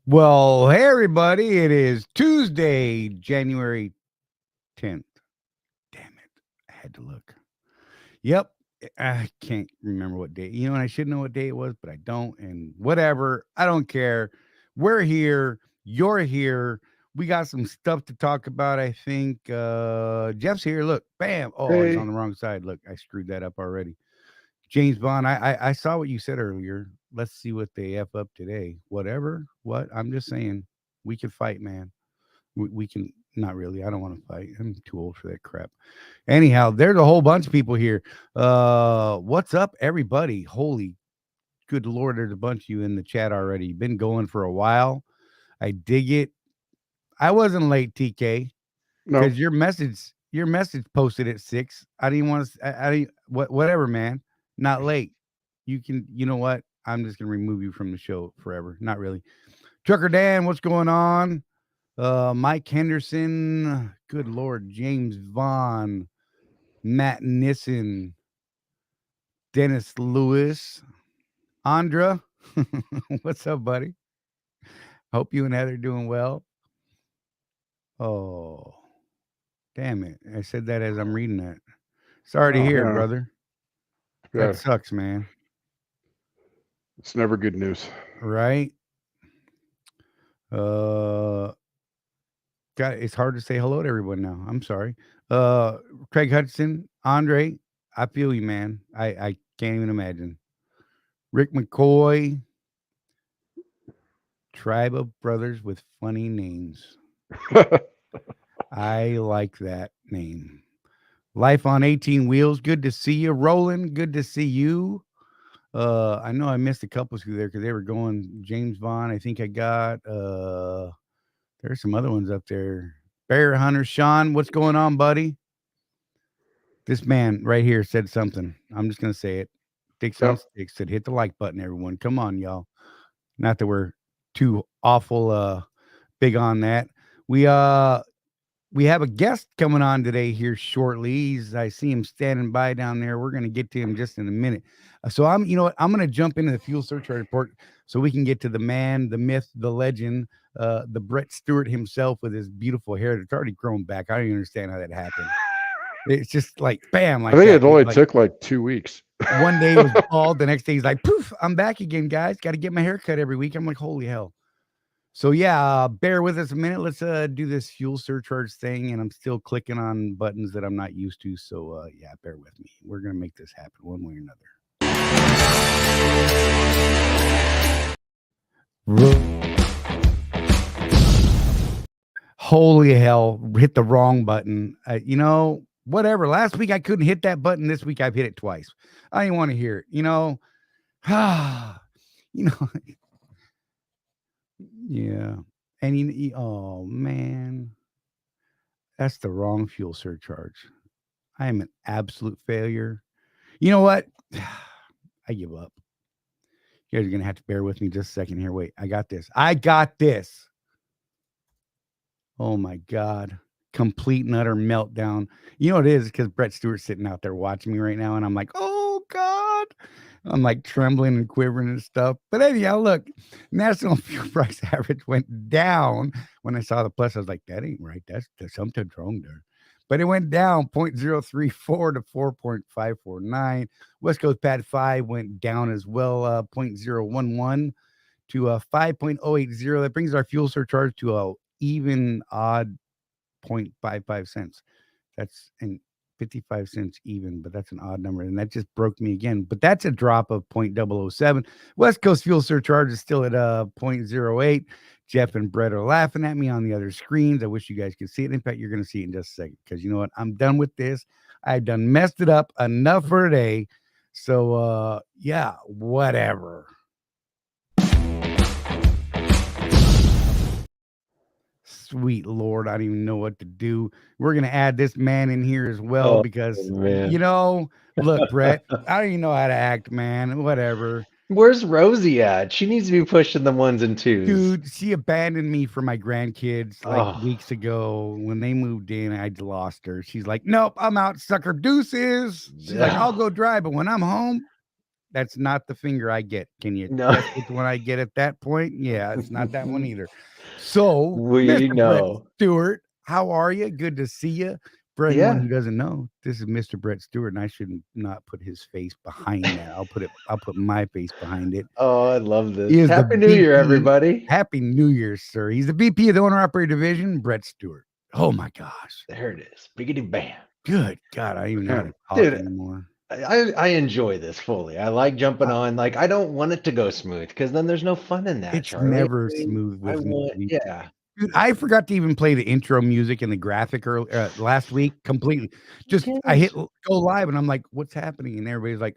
Well, hey, everybody. It is Tuesday, January 10th. Damn it. I had to look. Yep. I can't remember what day. And I should know what day it was, but I don't. And whatever. I don't care. We're here. You're here. We got some stuff to talk about, I think. Jeff's here. Look. Bam. Oh, he's on Hey, the wrong side. Look, I screwed that up already. James Bond, I saw what you said earlier. Let's see what they F up today. Whatever. What? I'm just saying we can fight, man. We can not really. I don't want to fight. I'm too old for that crap. Anyhow, there's a whole bunch of people here. What's up, everybody? Holy good Lord, there's a bunch of you in the chat already. Been going for a while. I dig it. I wasn't late, TK, no, because your message posted at 6. I didn't want to. I didn't. Whatever, man. Not late. You can. You know what? I'm just gonna remove you from the show forever. Not really. Trucker Dan, what's going on? Mike Henderson, good Lord, James Vaughn, Matt Nissen, Dennis Lewis, Andra. What's up, buddy? Hope you and Heather doing well. Oh, damn it. I said that as I'm reading that. Sorry to oh, hear it, yeah, brother. That yeah. sucks, man. It's never good news. Right? Uh God, it's hard to say hello to everyone now. I'm sorry. Craig Hudson, Andre, I feel you, man. I can't even imagine. Rick McCoy, Tribe of Brothers with Funny Names. I like that name. Life on 18 Wheels. Good to see you. Roland, good to see you. I know I missed a couple through there because they were going James Vaughn. I think I got there's some other ones up there. Bear Hunter, Sean, what's going on, buddy? This man right here said something. I'm just gonna say it. Dicks on Yep. Sticks said hit the like button, everyone. Come on, y'all. Not that we're too awful big on that. We uh we have a guest coming on today here shortly. I see him standing by down there. We're gonna get to him just in a minute. So you know what, I'm gonna jump into the fuel surcharge report so we can get to the man, the myth, the legend, the Brett Stewart himself with his beautiful hair that's already grown back. I don't even understand how that happened. It's just like bam, I like think that. it only Like took like 2 weeks. one day he was bald, the next day he's like, poof, I'm back again, guys. Got to get my hair cut every week. I'm like, holy hell. So yeah, bear with us a minute. Let's do this fuel surcharge thing, and I'm still clicking on buttons that I'm not used to. So yeah, bear with me. We're gonna make this happen one way or another. Holy hell, hit the wrong button. Whatever. Last week I couldn't hit that button. This week I've hit it twice. I didn't want to hear it. You know, yeah. And oh man, that's the wrong fuel surcharge. I am an absolute failure. You know what? I give up. You guys are gonna have to bear with me just a second here. Wait, I got this. I got this. Oh my God. Complete and utter meltdown. You know what it is? Because Brett Stewart's sitting out there watching me right now, and I'm like, oh God. I'm like trembling and quivering and stuff. But anyhow, look, national fuel price average went down. When I saw the plus, I was like, that ain't right. There's something wrong there. But it went down 0.034 to 4.549. West Coast Pad 5 went down as well, 0.011 to 5.080. That brings our fuel surcharge to a even odd 0.55 cents. That's an 55 cents even, but that's an odd number. And that just broke me again. But that's a drop of 0.007. West Coast fuel surcharge is still at 0.08. Jeff and Brett are laughing at me on the other screens. I wish you guys could see it. In fact, you're going to see it in just a second because you know what? I'm done with this. I've done messed it up enough for today. So, yeah, whatever. Sweet Lord, I don't even know what to do. We're going to add this man in here as well Oh, because, man. look, Brett, I don't even know how to act, man. Whatever. Where's Rosie at? She needs to be pushing the ones and twos. Dude, she abandoned me for my grandkids like Oh. weeks ago. When they moved in, I lost her. She's like, nope, I'm out, sucker, deuces. She's like, I'll go drive, but when I'm home, That's not the finger I get. Can you No. guess which one I get at that point? Yeah, it's not that one either. So, We Mr. Brett know. Stewart, how are you? Good to see you. For anyone Yeah. who doesn't know, this is Mr. Brett Stewart, and I should not put his face behind that. I'll put my face behind it. Oh, I love He this. is the Happy New Year, VP. everybody. Happy New Year, sir. He's the VP of the Owner Operator Division, Brett Stewart. Oh my gosh. There it is. Biggity bam. Good God, I don't even know how to talk Dude, anymore. I enjoy this fully. I like jumping on. Like, I don't want it to go smooth because then there's no fun in that, It's Charlie. never I mean, smooth with me. yeah. Dude, I forgot to even play the intro music and the graphic last week completely. Just I hit go live and I'm like, what's happening? And everybody's like,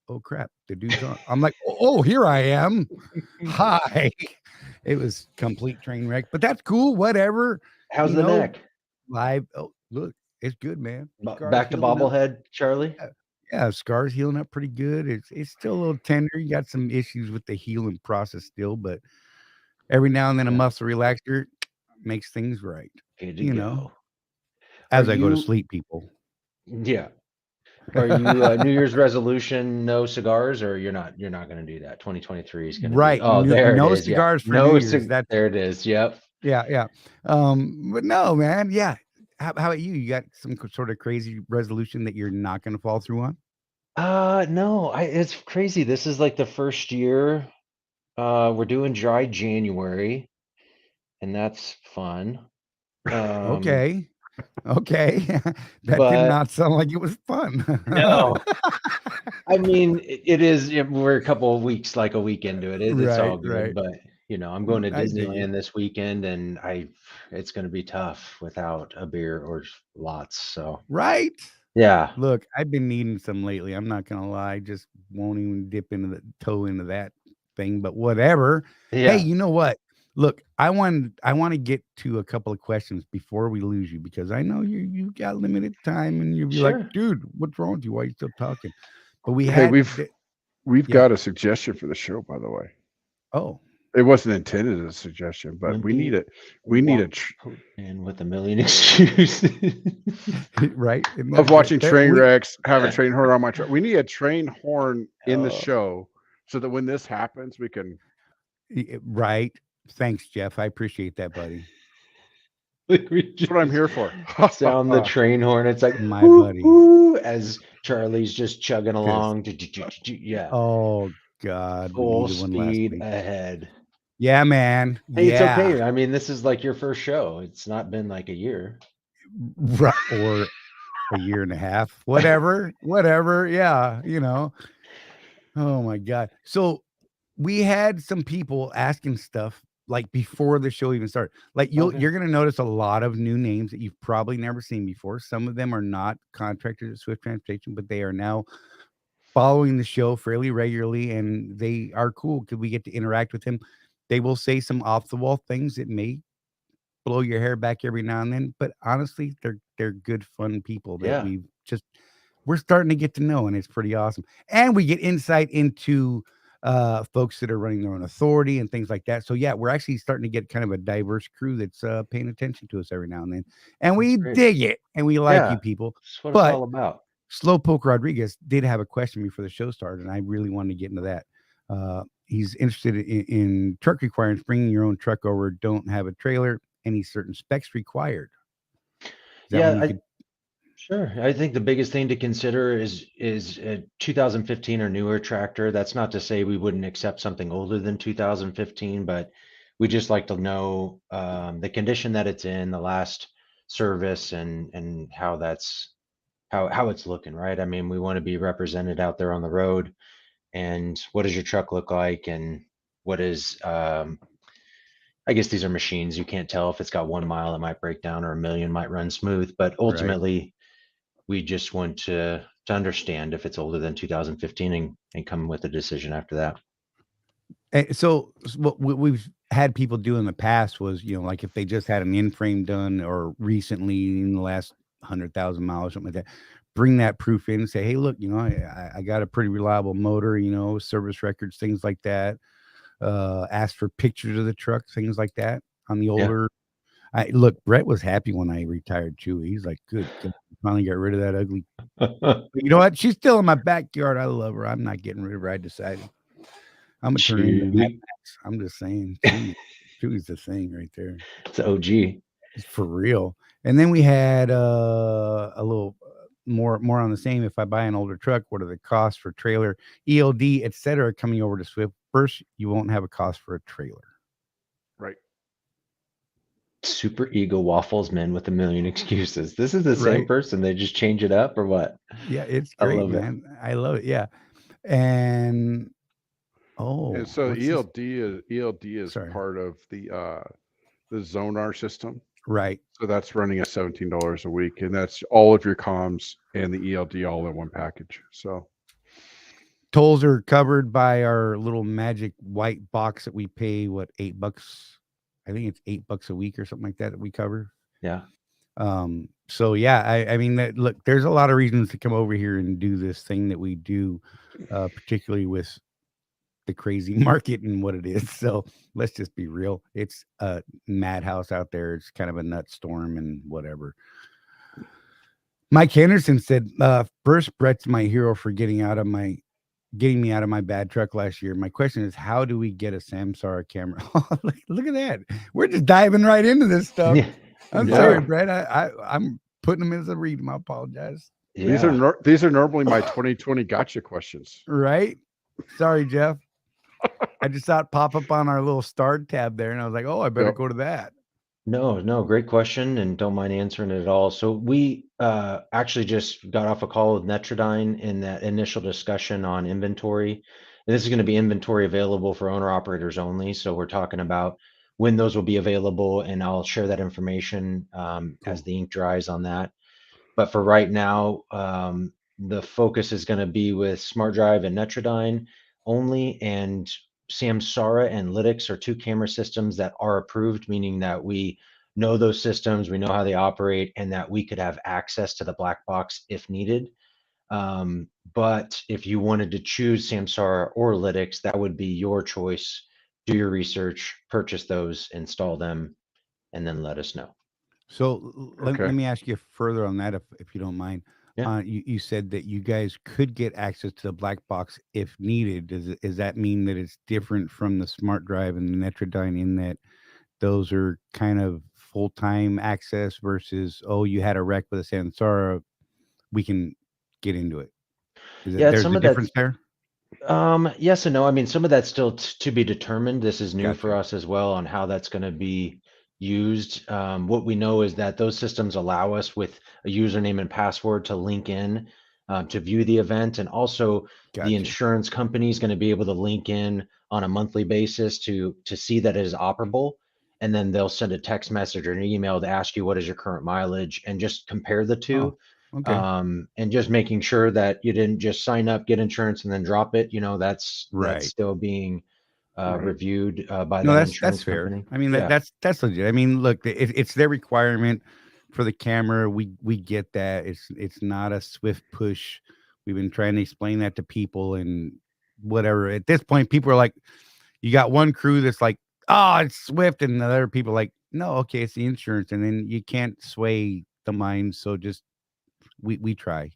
oh crap, the dude's on. I'm like, oh, here I am. Hi. It was complete train wreck, but that's cool. Whatever. How's the neck? Live. Oh, look, it's good, man. Back to bobblehead, Charlie. Yeah, scar's healing up pretty good. It's still a little tender. You got some issues with the healing process still, but every now and then a muscle relaxer makes things right. Good to You go. know, as I go to sleep, people. Yeah. Are you New Year's resolution? No cigars, or you're not going to do that? 2023 is going to right. Be, oh, there no it is. Cigars Yeah. for New Year's. There it is. Yep. Yeah. But no, man. Yeah. How about you? You got some sort of crazy resolution that you're not going to fall through on? No. It's crazy. This is like the first year. We're doing dry January, and that's fun. Okay. That did not sound like it was fun. No. I mean, it is. We're a couple of weeks, like a week into it. It's all good, right. But I'm going to Disneyland this weekend, and it's going to be tough without a beer or lots. So right. Yeah. Look, I've been needing some lately. I'm not gonna lie. Just won't even dip into the toe into that thing. But whatever. Yeah. Hey, you know what? Look, I want to get to a couple of questions before we lose you, because I know you got limited time and you'll be like, dude, what's wrong with you? Why are you still talking? But we've got a suggestion for the show, by the way. Oh, it wasn't intended as a suggestion, but we need it. We need a and with a million excuses, right? Of watching train wrecks, have a train horn on my truck. We need a train horn in the show so that when this happens, we can. Right. Thanks, Jeff. I appreciate that, buddy. That's what I'm here for. Sound the train horn. It's like my buddy as Charlie's just chugging along. Yeah. Oh God. Full speed ahead. Yeah, man. Hey, it's okay. I mean, this is like your first show. It's not been like a year. Right. Or a year and a half. Whatever. Yeah. Oh my God. So we had some people asking stuff like before the show even started. Like you're going to notice a lot of new names that you've probably never seen before. Some of them are not contractors at Swift Transportation, but they are now following the show fairly regularly, and they are cool because we get to interact with him. They will say some off the wall things that may blow your hair back every now and then, but honestly, they're good, fun people that we're starting to get to know, and it's pretty awesome. And we get insight into folks that are running their own authority and things like that. So yeah, we're actually starting to get kind of a diverse crew that's paying attention to us every now and then, and we dig it, and we like you people. That's what it's all about. Slowpoke Rodriguez did have a question before the show started, and I really wanted to get into that. He's interested in truck requirements, bringing your own truck over, don't have a trailer, any certain specs required. Sure. I think the biggest thing to consider is a 2015 or newer tractor. That's not to say we wouldn't accept something older than 2015, but we just like to know the condition that it's in, the last service, and how it's looking, right? I mean, we want to be represented out there on the road. And what does your truck look like? And what is, I guess these are machines. You can't tell if it's got 1 mile, it might break down, or 1 million might run smooth. But ultimately, we just want to understand if it's older than 2015 and come with a decision after that. And so what we've had people do in the past was, like if they just had an in-frame done or recently in the last 100,000 miles, something like that, bring that proof in and say, hey, look, I got a pretty reliable motor, service records, things like that. Ask for pictures of the truck, things like that on the older. Look, Brett was happy when I retired too. He's like, good. Finally got rid of that ugly. But you know what? She's still in my backyard. I love her. I'm not getting rid of her. I decided I'm gonna turn her into Mad Chewy. Max. I'm just saying, Chewy's the thing right there. It's OG. It's for real. And then we had a little more on the same. If I buy an older truck, what are the costs for trailer, ELD, etc. coming over to Swift? First, you won't have a cost for a trailer. Right. Super ego waffles men with a million excuses. This is the same Right. person. They just change it up or what? Yeah, it's I great, love it. man. I love it. Yeah. And And so what's this? ELD is Sorry. part of the Zonar system. Right. So that's running at $17 a week, and that's all of your comms and the ELD all in one package. So Tolls are covered by our little magic white box that we pay, what, $8? I think it's $8 a week or something like that we cover. Yeah. So yeah, I mean, look, there's a lot of reasons to come over here and do this thing that we do, particularly with the crazy market and what it is. So let's just be real. It's a madhouse out there. It's kind of a nut storm and whatever. Mike Henderson said, first, Brett's my hero for getting me out of my bad truck last year. My question is, how do we get a Samsara camera? look at that. We're just diving right into this stuff. Yeah. I'm sorry, Brett. I'm putting them as a read. I apologize. Yeah. these are normally my 2020 gotcha questions. Right? Sorry, Jeff. I just saw it pop up on our little start tab there, and I was like, oh, I better go to that. No, great question, and don't mind answering it at all. So we actually just got off a call with Netrodyne in that initial discussion on inventory. And this is going to be inventory available for owner operators only. So we're talking about when those will be available, and I'll share that information as the ink dries on that. But for right now, the focus is going to be with Smart Drive and Netrodyne only, and Samsara and Lytix are two camera systems that are approved, meaning that we know those systems, we know how they operate, and that we could have access to the black box if needed. But if you wanted to choose Samsara or Lytix, that would be your choice. Do your research, purchase those, install them, and then let us know. So let me ask you further on that, if you don't mind. Yeah. You said that you guys could get access to the black box if needed. Does that mean that it's different from the Smart Drive and the Netrodyne in that those are kind of full-time access versus, oh, you had a wreck with a Samsara, we can get into it? There's a difference there? Yes and no. I mean, some of that's still to be determined. This is new for Gotcha. us as well on how that's going to be used. What we know is that those systems allow us with a username and password to link in to view the event, and also the insurance company is going to be able to link in on a monthly basis to see that it is operable, and then they'll send a text message or an email to ask you what is your current mileage and just compare the two. Okay. And just making sure that you didn't just sign up, get insurance, and then drop it. You know, that's still being reviewed by that insurance that's fair. company. I mean, that's legit. I mean, look, it's their requirement for the camera. We get that. It's not a swift push. We've been trying to explain that to people and whatever. At this point, people are like, you got one crew that's like, oh, it's Swift, and the other people are like, no, okay, it's the insurance, and then you can't sway the mind. So just we try.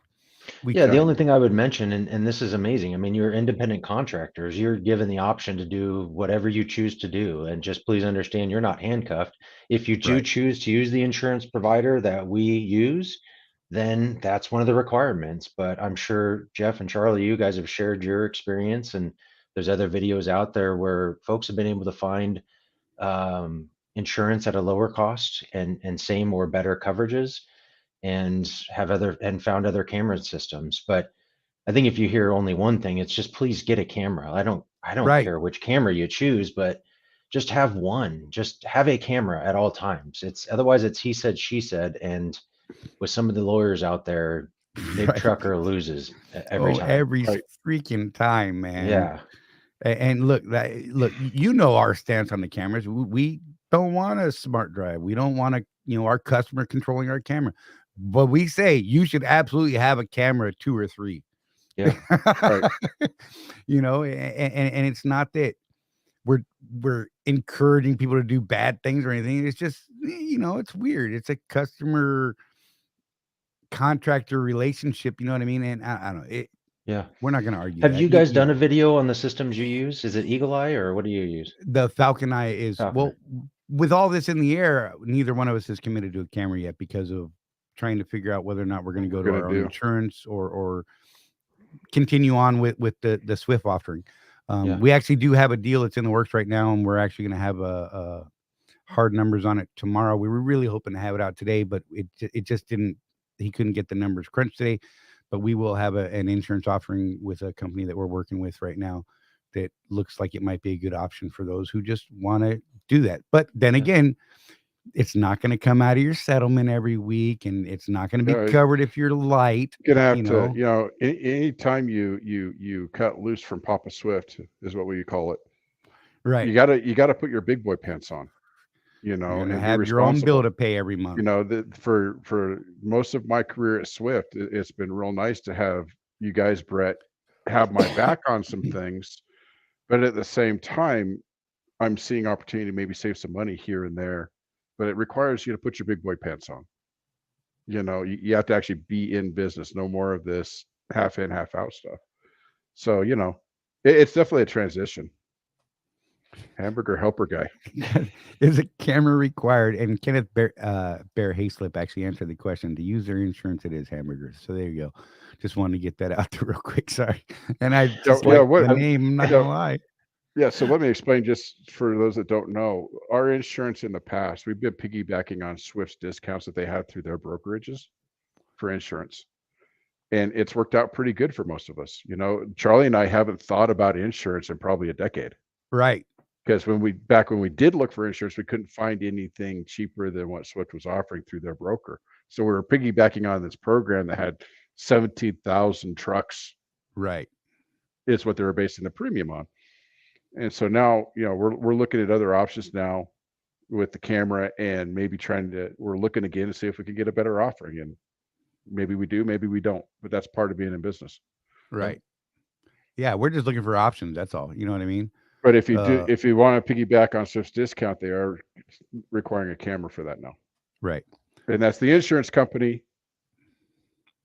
The only thing I would mention, and this is amazing. I mean, you're independent contractors. You're given the option to do whatever you choose to do, and just please understand you're not handcuffed. If you do choose to use the insurance provider that we use, then that's one of the requirements. But I'm sure Jeff and Charlie, you guys have shared your experience, and there's other videos out there where folks have been able to find insurance at a lower cost and same or better coverages, and found other camera systems. But I think if you hear only one thing, it's just please get a camera. I don't care which camera you choose, but just have one. Just have a camera at all times. Otherwise it's he said, she said, and with some of the lawyers out there, big trucker loses every time. Every freaking time, man. Yeah. And look, you know our stance on the cameras. We don't want a Smart Drive. We don't want our customer controlling our camera. But we say you should absolutely have a camera, 2 or 3. Yeah. And it's not that we're encouraging people to do bad things or anything. It's just, it's weird. It's a customer contractor relationship. You know what I mean? And I don't know. Yeah. We're not going to argue Have that. you guys done a video on the systems you use? Is it Eagle Eye or what do you use? The Falcon Eye is Falcon well, with all this in the air, neither one of us is committed to a camera yet because of trying to figure out whether or not we're going to go to our own insurance or continue on with the Swift offering. Yeah. We actually do have a deal that's in the works right now, and we're actually going to have a hard numbers on it tomorrow. We were really hoping to have it out today, but it just didn't. He couldn't get the numbers crunched today. But we will have an insurance offering with a company that we're working with right now that looks like it might be a good option for those who just want to do that. But then again, it's not going to come out of your settlement every week, and it's not going to be covered if you're light. You're gonna have to, you know, anytime you cut loose from Papa Swift is what we call it. Right. You gotta put your big boy pants on. You know, and and have your own bill to pay every month. You know, for most of my career at Swift, it's been real nice to have you guys, Brett, have my back on some things, but at the same time, I'm seeing opportunity to maybe save some money here and there, but it requires you to put your big boy pants on. You know, you have to actually be in business. No more of this half in, half out stuff. So, you know, it's definitely a transition. Hamburger helper guy. Is a camera required? And Kenneth Bear Hayslip actually answered the question. To use their insurance, it is hamburgers. So there you go. Just wanted to get that out there real quick. Sorry. And I just the name, I'm not gonna lie. Yeah, so let me explain just for those that don't know. Our insurance in the past, we've been piggybacking on Swift's discounts that they had through their brokerages for insurance. And it's worked out pretty good for most of us. You know, Charlie and I haven't thought about insurance in probably a decade. Right. Because when we did look for insurance, we couldn't find anything cheaper than what Swift was offering through their broker. So we were piggybacking on this program that had 17,000 trucks. Right. Is what they were basing the premium on. And so now, you know, we're looking at other options now with the camera and maybe we're looking again to see if we can get a better offering. And maybe we do, maybe we don't, but that's part of being in business. Right. Yeah. We're just looking for options. That's all. You know what I mean? But if you want to piggyback on Swift's discount, they are requiring a camera for that now. Right. And that's the insurance company.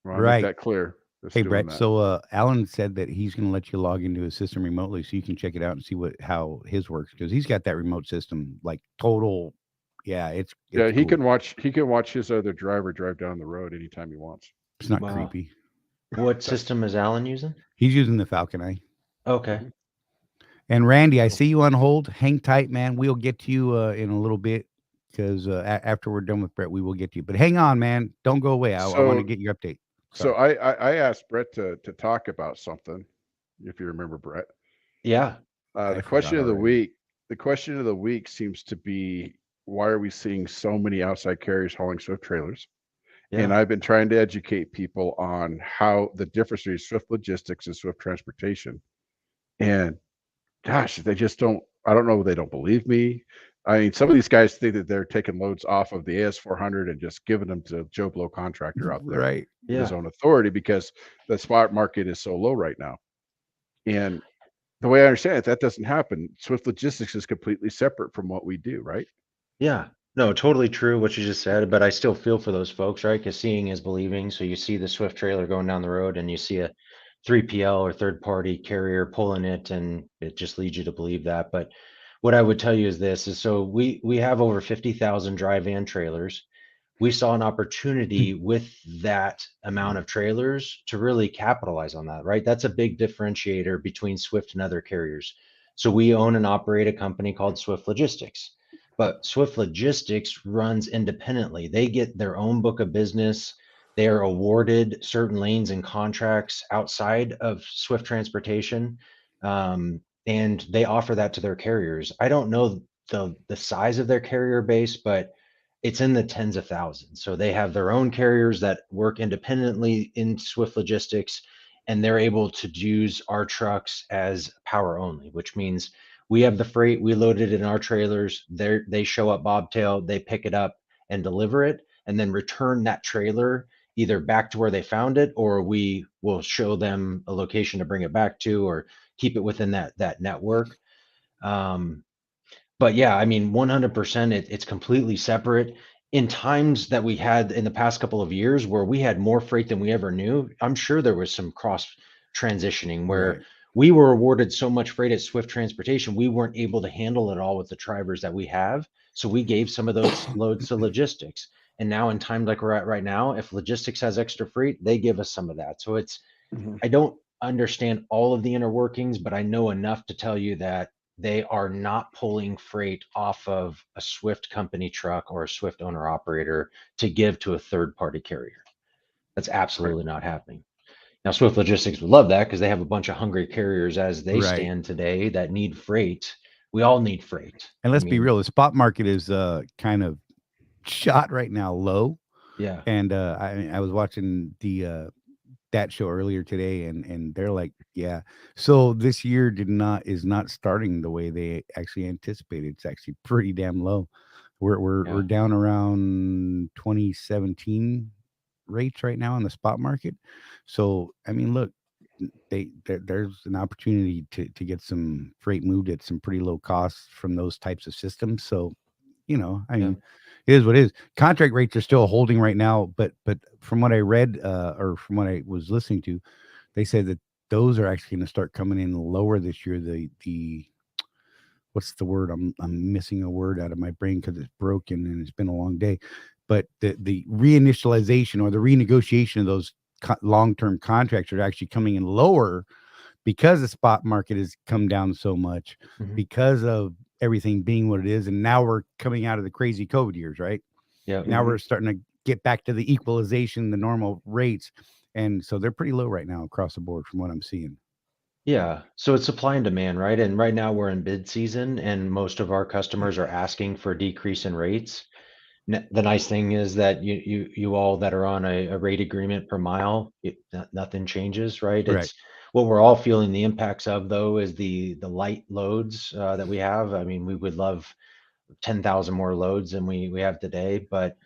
Well, right. Make that clear. Hey, Brett. So Alan said that he's going to let you log into his system remotely so you can check it out and see how his works, because he's got that remote system like total. Yeah, it's yeah. He cool. can watch his other driver drive down the road anytime he wants. It's not creepy. What system is Alan using? He's using the Falcon Eye. Okay. And Randy, I see you on hold. Hang tight, man. We'll get to you in a little bit because after we're done with Brett, we will get to you. But hang on, man. Don't go away. I want to get your update. Sorry. So I asked Brett to talk about something, if you remember, Brett. Yeah. The question of the week. The question of the week seems to be, why are we seeing so many outside carriers hauling Swift trailers? Yeah. And I've been trying to educate people on how the difference between Swift Logistics and Swift Transportation. And gosh, they just don't, I don't know, they don't believe me. I mean, some of these guys think that they're taking loads off of the AS400 and just giving them to Joe Blow contractor out there. Right. Yeah. His own authority, because the spot market is so low right now. And the way I understand it, that doesn't happen. Swift Logistics is completely separate from what we do, right? Yeah. No, totally true what you just said, but I still feel for those folks, right? Because seeing is believing. So you see the Swift trailer going down the road and you see a 3PL or third party carrier pulling it, and it just leads you to believe that. But what I would tell you is this is, so we have over 50,000 dry van trailers. We saw an opportunity with that amount of trailers to really capitalize on that, right? That's a big differentiator between Swift and other carriers. So we own and operate a company called Swift Logistics, but Swift Logistics runs independently. They get their own book of business. They are awarded certain lanes and contracts outside of Swift Transportation, and they offer that to their carriers. I don't know the size of their carrier base, but it's in the tens of thousands. So they have their own carriers that work independently in Swift Logistics, and they're able to use our trucks as power only, which means we have the freight, we load it in our trailers, they show up bobtail, they pick it up and deliver it, and then return that trailer either back to where they found it, or we will show them a location to bring it back to, or keep it within that network. But yeah, I mean, 100%, it's completely separate. in times that we had in the past couple of years where we had more freight than we ever knew, I'm sure there was some cross transitioning where Right. we were awarded so much freight at Swift Transportation, we weren't able to handle it all with the drivers that we have. So we gave some of those loads to logistics. And now in times like we're at right now, if logistics has extra freight, they give us some of that. So it's, Mhm. I don't understand all of the inner workings, but I know enough to tell you that they are not pulling freight off of a Swift company truck or a Swift owner operator to give to a third party carrier. That's absolutely not happening. Now, Swift Logistics would love that because they have a bunch of hungry carriers as they Right. stand today that need freight. We all need freight. And I let's be mean, real, the spot market is kind of shot right now low. yeah, And I was watching the that show earlier today, and they're like, yeah. So this year is not starting the way they actually anticipated. It's actually pretty damn low. We're yeah, down around 2017 rates right now in the spot market. So I mean, look, there's an opportunity to get some freight moved at some pretty low costs from those types of systems. So I yeah. mean, it is what it is. Contract rates are still holding right now, but from what I read, or from what I was listening to, they said that those are actually going to start coming in lower this year. The what's the word? I'm missing a word out of my brain because it's broken and it's been a long day. But the reinitialization or the renegotiation of those long term contracts are actually coming in lower because the spot market has come down so much Mhm. because of everything being what it is. And now we're coming out of the crazy COVID years, right? Yeah. Now Mhm. we're starting to get back to the equalization, the normal rates. And so they're pretty low right now across the board from what I'm seeing. Yeah. So it's supply and demand, right? And right now we're in bid season and most of our customers are asking for a decrease in rates. The nice thing is that you all that are on a rate agreement per mile, nothing changes, right? Right. It's what we're all feeling the impacts of though is the light loads that we have. I mean, we would love 10,000 more loads than we have today, but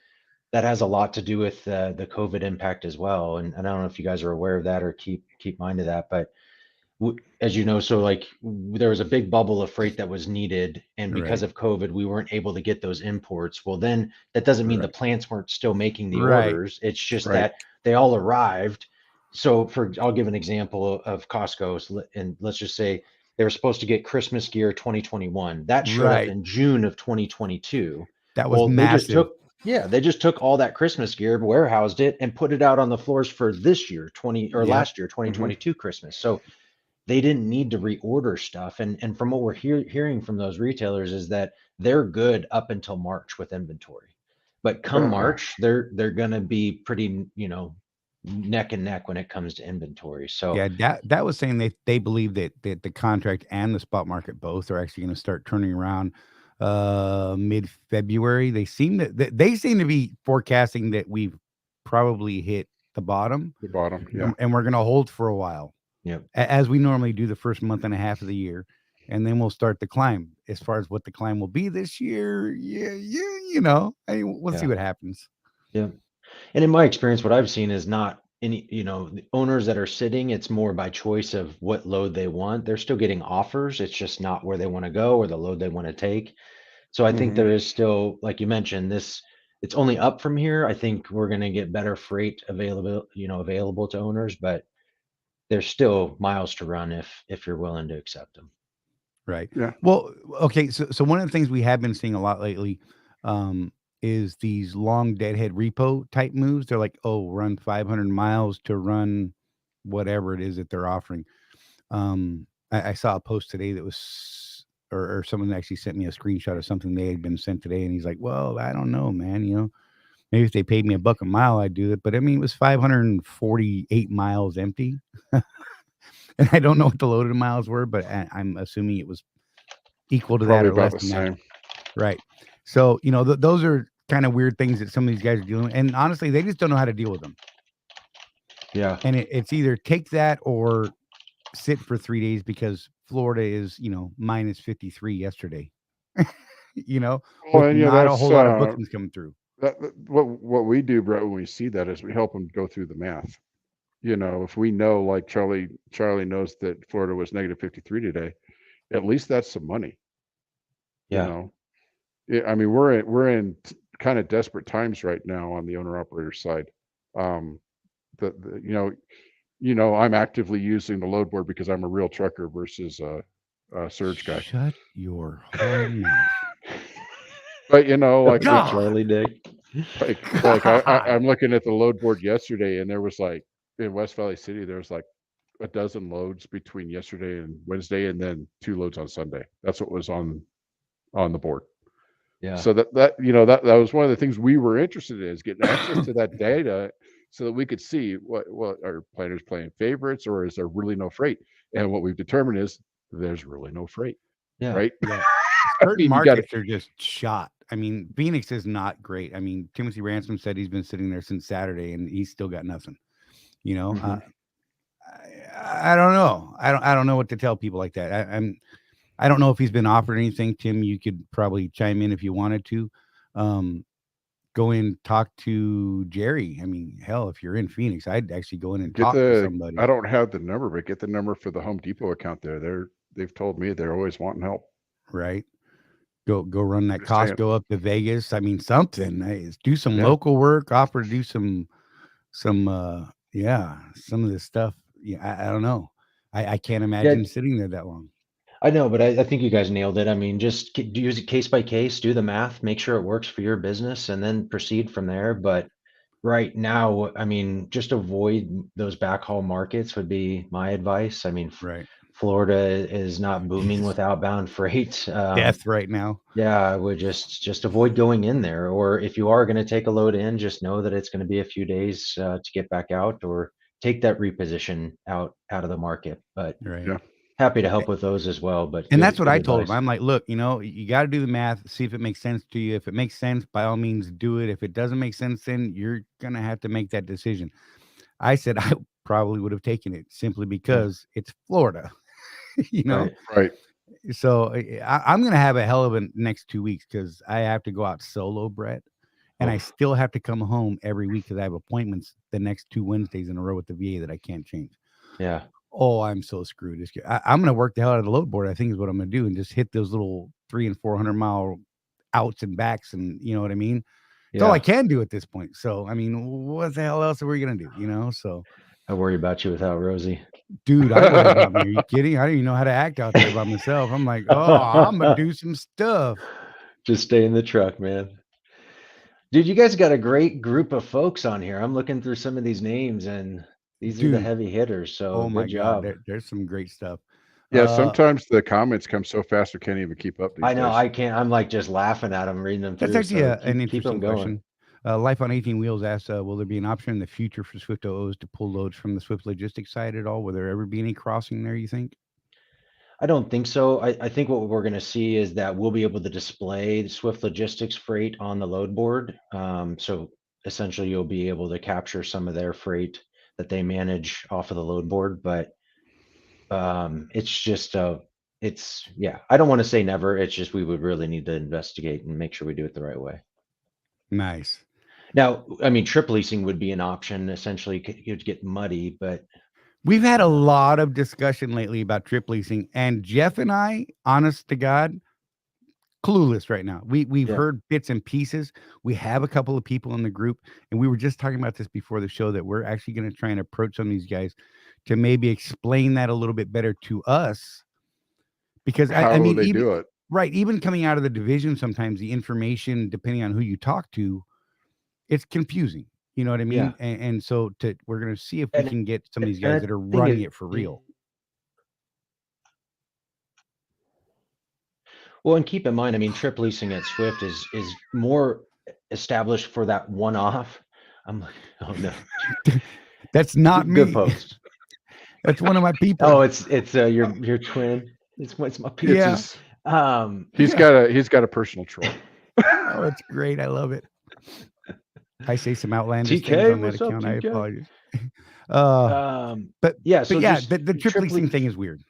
that has a lot to do with the COVID impact as well. And I don't know if you guys are aware of that or keep mind of that, but as you know, so like there was a big bubble of freight that was needed, and because Right. of COVID, we weren't able to get those imports. Well, then that doesn't mean the Right. plants weren't still making the Right. orders. It's just Right. that they all arrived. So I'll give an example of Costco, and let's just say they were supposed to get Christmas gear 2021. That showed up Right. in June of 2022. That was Well, massive. they just took all that Christmas gear, warehoused it, and put it out on the floors for this year, Yep. last year, Mhm. 2022 Christmas. So they didn't need to reorder stuff. And from what we're hearing from those retailers is that they're good up until March with inventory. But come Uh, March, they're gonna be pretty, neck and neck when it comes to inventory. So Yeah, that was saying they believe that the contract and the spot market both are actually going to start turning around mid-February. They seem to be forecasting that we've probably hit the bottom, the bottom. Yeah. and we're going to hold for a while, yeah, as we normally do the first month and a half of the year, and then we'll start the climb. As far as what the climb will be this year, we'll see yeah, what happens. yeah. And in my experience, what I've seen is not any, the owners that are sitting, it's more by choice of what load they want. They're still getting offers. It's just not where they want to go or the load they want to take. So I think Mhm. there is still, like you mentioned, it's only up from here. I think we're going to get better freight available to owners, but there's still miles to run if you're willing to accept them. Right. Yeah. Well, okay. So one of the things we have been seeing a lot lately, is these long deadhead repo type moves. They're like, oh, run 500 miles to run whatever it is that they're offering. I saw a post today that was, or someone actually sent me a screenshot of something they had been sent today, and he's like, well, I don't know, man. Maybe if they paid me $1 a mile, I'd do it. But I mean, it was 548 miles empty. And I don't know what the loaded miles were, but I'm assuming it was equal to that Probably or about less the than that. same. Right. So, those are kind of weird things that some of these guys are dealing with. And honestly, they just don't know how to deal with them. Yeah. And it's either take that or sit for 3 days because Florida is, minus 53 yesterday, Well, with and yeah, not a that's whole lot of bookings coming through. what we do, Brett. When we see that is we help them go through the math. If we know, like Charlie knows that Florida was negative 53 today, at least that's some money. You Yeah. know, I mean, we're in kind of desperate times right now on the owner operator side. I'm actively using the load board because I'm a real trucker versus a surge guy. Shut your whole mouth. But like Good Charlie Dick. I'm looking at the load board yesterday, and there was like in West Valley City, there was like a dozen loads between yesterday and Wednesday, and then 2 loads on Sunday. That's what was on the board. Yeah. So that was one of the things we were interested in, is getting access to that data so that we could see what are planners playing favorites, or is there really no freight? And what we've determined is there's really no freight. Yeah. Right. Yeah. I Certain mean, you gotta- markets are just shot. I mean, Phoenix is not great. I mean, Timothy Ransom said he's been sitting there since Saturday and he's still got nothing. Mhm. I don't know. I don't know what to tell people like that. I don't know if he's been offered anything. Tim, you could probably chime in if you wanted to. Go in, talk to Jerry. I mean, hell, if you're in Phoenix, I'd actually go in and talk to somebody. I don't have the number, but get the number for the Home Depot account there. They've told me they're always wanting help. Right. Go run that Just saying. Costco up to Vegas. I mean, something. Hey, do some Yeah. local work. Offer to do some of this stuff. Yeah, I don't know. I can't imagine sitting there that long. I know, but I think you guys nailed it. I mean, just use it case by case, do the math, make sure it works for your business, and then proceed from there. But right now, I mean, just avoid those backhaul markets would be my advice. I mean, Right. Florida is not booming with outbound freight. Death right now. Yeah, I would just avoid going in there. Or if you are going to take a load in, just know that it's going to be a few days to get back out, or take that reposition out of the market. But Right. Yeah. happy to help with those as well. But And good- that's what good I told him. advice. I'm like, look, you got to do the math, see if it makes sense to you. If it makes sense, by all means, do it. If it doesn't make sense, then you're going to have to make that decision. I said I probably would have taken it simply because it's Florida, Right. Right. So I'm going to have a hell of a next 2 weeks because I have to go out solo, Brett. And I Oof. still have to come home every week because I have appointments the next 2 Wednesdays in a row with the VA that I can't change. Yeah. Oh, I'm so screwed. I'm going to work the hell out of the load board, I think is what I'm going to do, and just hit those little 300 and 400 mile outs and backs. And you know what I mean? It's all I can do at this point. So, I mean, what the hell else are we going to do? So I worry about you without Rosie. dude, I worry about me. Are you kidding? I don't even know how to act out there by myself. I'm like, oh, I'm going to do some stuff. Just stay in the truck, man. Dude, you guys got a great group of folks on here. I'm looking through some of these names, and these are the Dude. heavy hitters. So Oh my good job. God. There's some great stuff. Yeah. Sometimes the comments come so fast we can't even keep up. These I know days. I can't. I'm like just laughing at them, reading them through. That's actually so an keep interesting them going. question. Life on 18 Wheels asks, will there be an option in the future for Swift OOs to pull loads from the Swift Logistics side at all? Will there ever be any crossing there, you think? I don't think so. I think what we're going to see is that we'll be able to display the Swift Logistics freight on the load board. So essentially you'll be able to capture some of their freight that they manage off of the load board. But it's just, I don't want to say never. It's just, we would really need to investigate and make sure we do it the right way. Nice. Now, I mean, trip leasing would be an option. Essentially, you'd get muddy, but We've had a lot of discussion lately about trip leasing, and Jeff and I, honest to God, clueless right now. We've heard bits and pieces. We have a couple of people in the group, and we were just talking about this before the show, that we're actually going to try and approach some of these guys to maybe explain that a little bit better to us. Because How I mean, they even, do it. right, even coming out of the division, sometimes the information, depending on who you talk to, it's confusing. You know what I mean? Yeah. And so we're going to see if we can get some of these and I guys that are think running it for real. Well, and keep in mind, I mean, trip leasing at Swift is more established for that one-off. I'm like, oh no, That's not me. good post. That's one of my people. Oh, it's your twin. It's my people. Yeah. He's got a personal troll. Oh, it's great. I love it. I say some outlandish TK, things on that what's up, account. I TK? apologize. But yeah, so yeah, just the trip leasing thing is weird.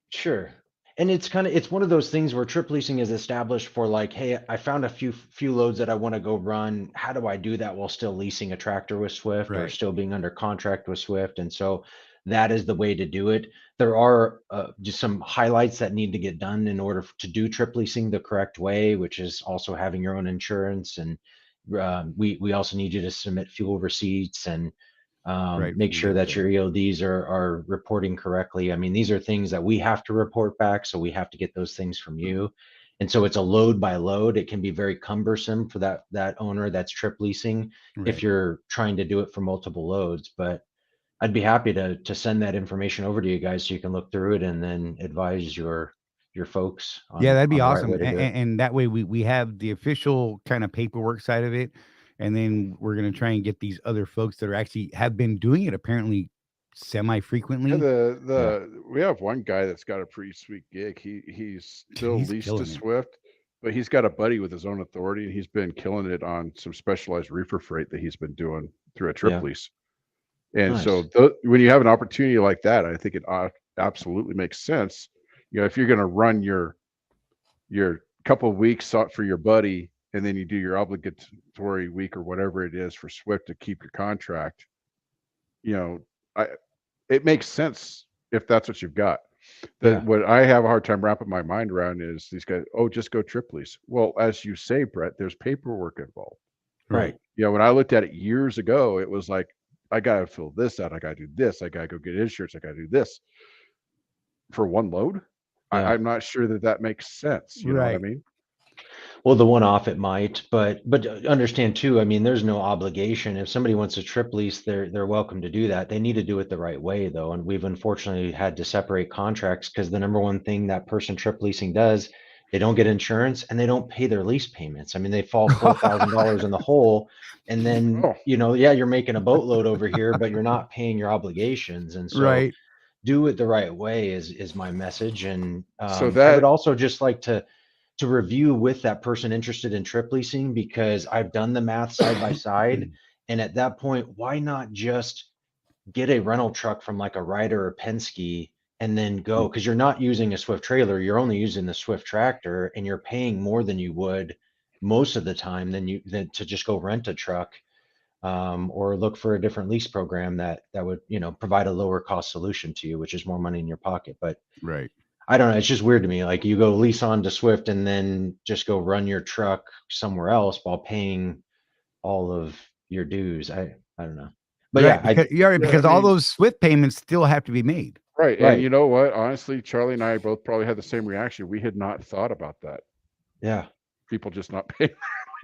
Sure. And it's one of those things where trip leasing is established for like, hey, I found a few loads that I want to go run. How do I do that while still leasing a tractor with Swift or Right. still being under contract with Swift? And so that is the way to do it. There are just some highlights that need to get done in order to do trip leasing the correct way, which is also having your own insurance. And we also need you to submit fuel receipts and Right, make from sure that your get-go. EODs are reporting correctly. I mean, these are things that we have to report back, so we have to get those things from you. And so it's a load by load. It can be very cumbersome for that owner that's trip leasing if Right. you're trying to do it for multiple loads. But I'd be happy to send that information over to you guys so you can look through it and then advise your folks Yeah, on that'd be the right awesome. way to do it. And that way we have the official kind of paperwork side of it. And then we're gonna try and get these other folks that are actually have been doing it apparently semi Yeah, frequently. we have one guy that's got a pretty sweet gig. He's Dude, still he's leased to killing it. Swift, but he's got a buddy with his own authority, and he's been killing it on some specialized reefer freight that he's been doing through a trip Yeah, lease. And so nice. when you have an opportunity like that, I think it absolutely makes sense. You know, if you're going to run your couple of weeks for your buddy, and then you do your obligatory week or whatever it is for Swift to keep your contract, you know, it makes sense if that's what you've got. Yeah, What I have a hard time wrapping my mind around is these guys, oh, just go trip lease. Well, as you say, Brett, there's paperwork involved. Right. right. You know, when I looked at it years ago, it was like, I got to fill this out. I got to do this. I got to go get insurance. I got to do this for one load. Yeah. I'm not sure that makes sense. You know what I Right. mean? Well, the one off it might, but understand too, I mean, there's no obligation. If somebody wants a trip lease, they're welcome to do that. They need to do it the right way though. And we've unfortunately had to separate contracts because the number one thing that person trip leasing does, they don't get insurance and they don't pay their lease payments. I mean, they fall $4,000 in the hole. And then, Oh, yeah, you're making a boatload over here, but you're not paying your obligations. And so Right. do it the right way is my message. And so I would that also just like to review with that person interested in trip leasing because I've done the math side by side. And at that point, why not just get a rental truck from like a Ryder or Penske and then go? Because you're not using a Swift trailer, you're only using the Swift tractor, and you're paying more than you would most of the time than to just go rent a truck or look for a different lease program that would provide a lower cost solution to you, which is more money in your pocket. But Right. I don't know. It's just weird to me. Like you go lease on to Swift and then just go run your truck somewhere else while paying all of your dues. I don't know. But Right. yeah, yeah, I Because all mean, those Swift payments still have to be made. right. And right. you know what? Honestly, Charlie and I both probably had the same reaction. We had not thought about that. Yeah. People just not paying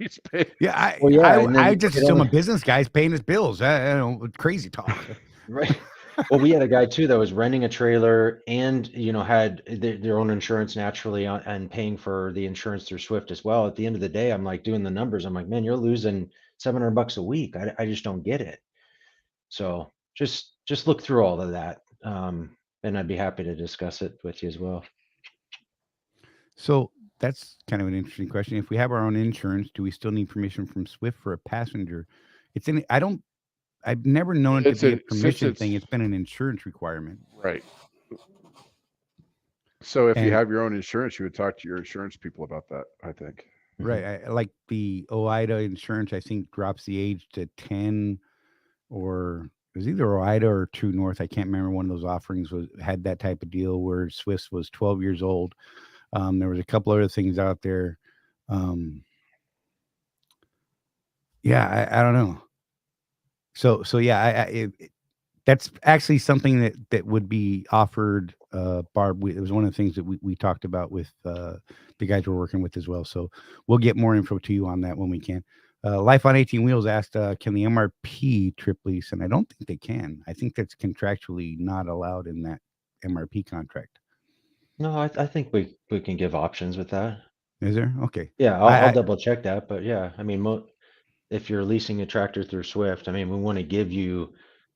lease pay. Yeah, Well, yeah. And I then just it assume a only, business guy's paying his bills. I don't know, crazy talk. right. Well, we had a guy too that was renting a trailer and, had their own insurance naturally and paying for the insurance through Swift as well. At the end of the day, I'm like doing the numbers. I'm like, man, you're losing $700 a week. I just don't get it. So just look through all of that. And I'd be happy to discuss it with you as well. So that's kind of an interesting question. If we have our own insurance, do we still need permission from Swift for a passenger? I've never known it to It's be a since permission it's thing. It's been an insurance requirement. right. So if you And have your own insurance, you would talk to your insurance people about that, I think. right, I like the OIDA insurance, I think drops the age to 10 or it was either OIDA or True North. I can't remember one of those offerings had that type of deal where Swift was 12 years old. There was a couple other things out there. Yeah, I don't know. So yeah, that's actually something that would be offered, Barb. It was one of the things that we talked about with the guys we're working with as well. So we'll get more info to you on that when we can. Life on 18 Wheels asked, can the MRP trip lease? And I don't think they can. I think that's contractually not allowed in that MRP contract. No, I think we can give options with that. Is there? Okay. Yeah, I'll I double check that. But yeah, I mean, if you're leasing a tractor through Swift, I mean, we want to give you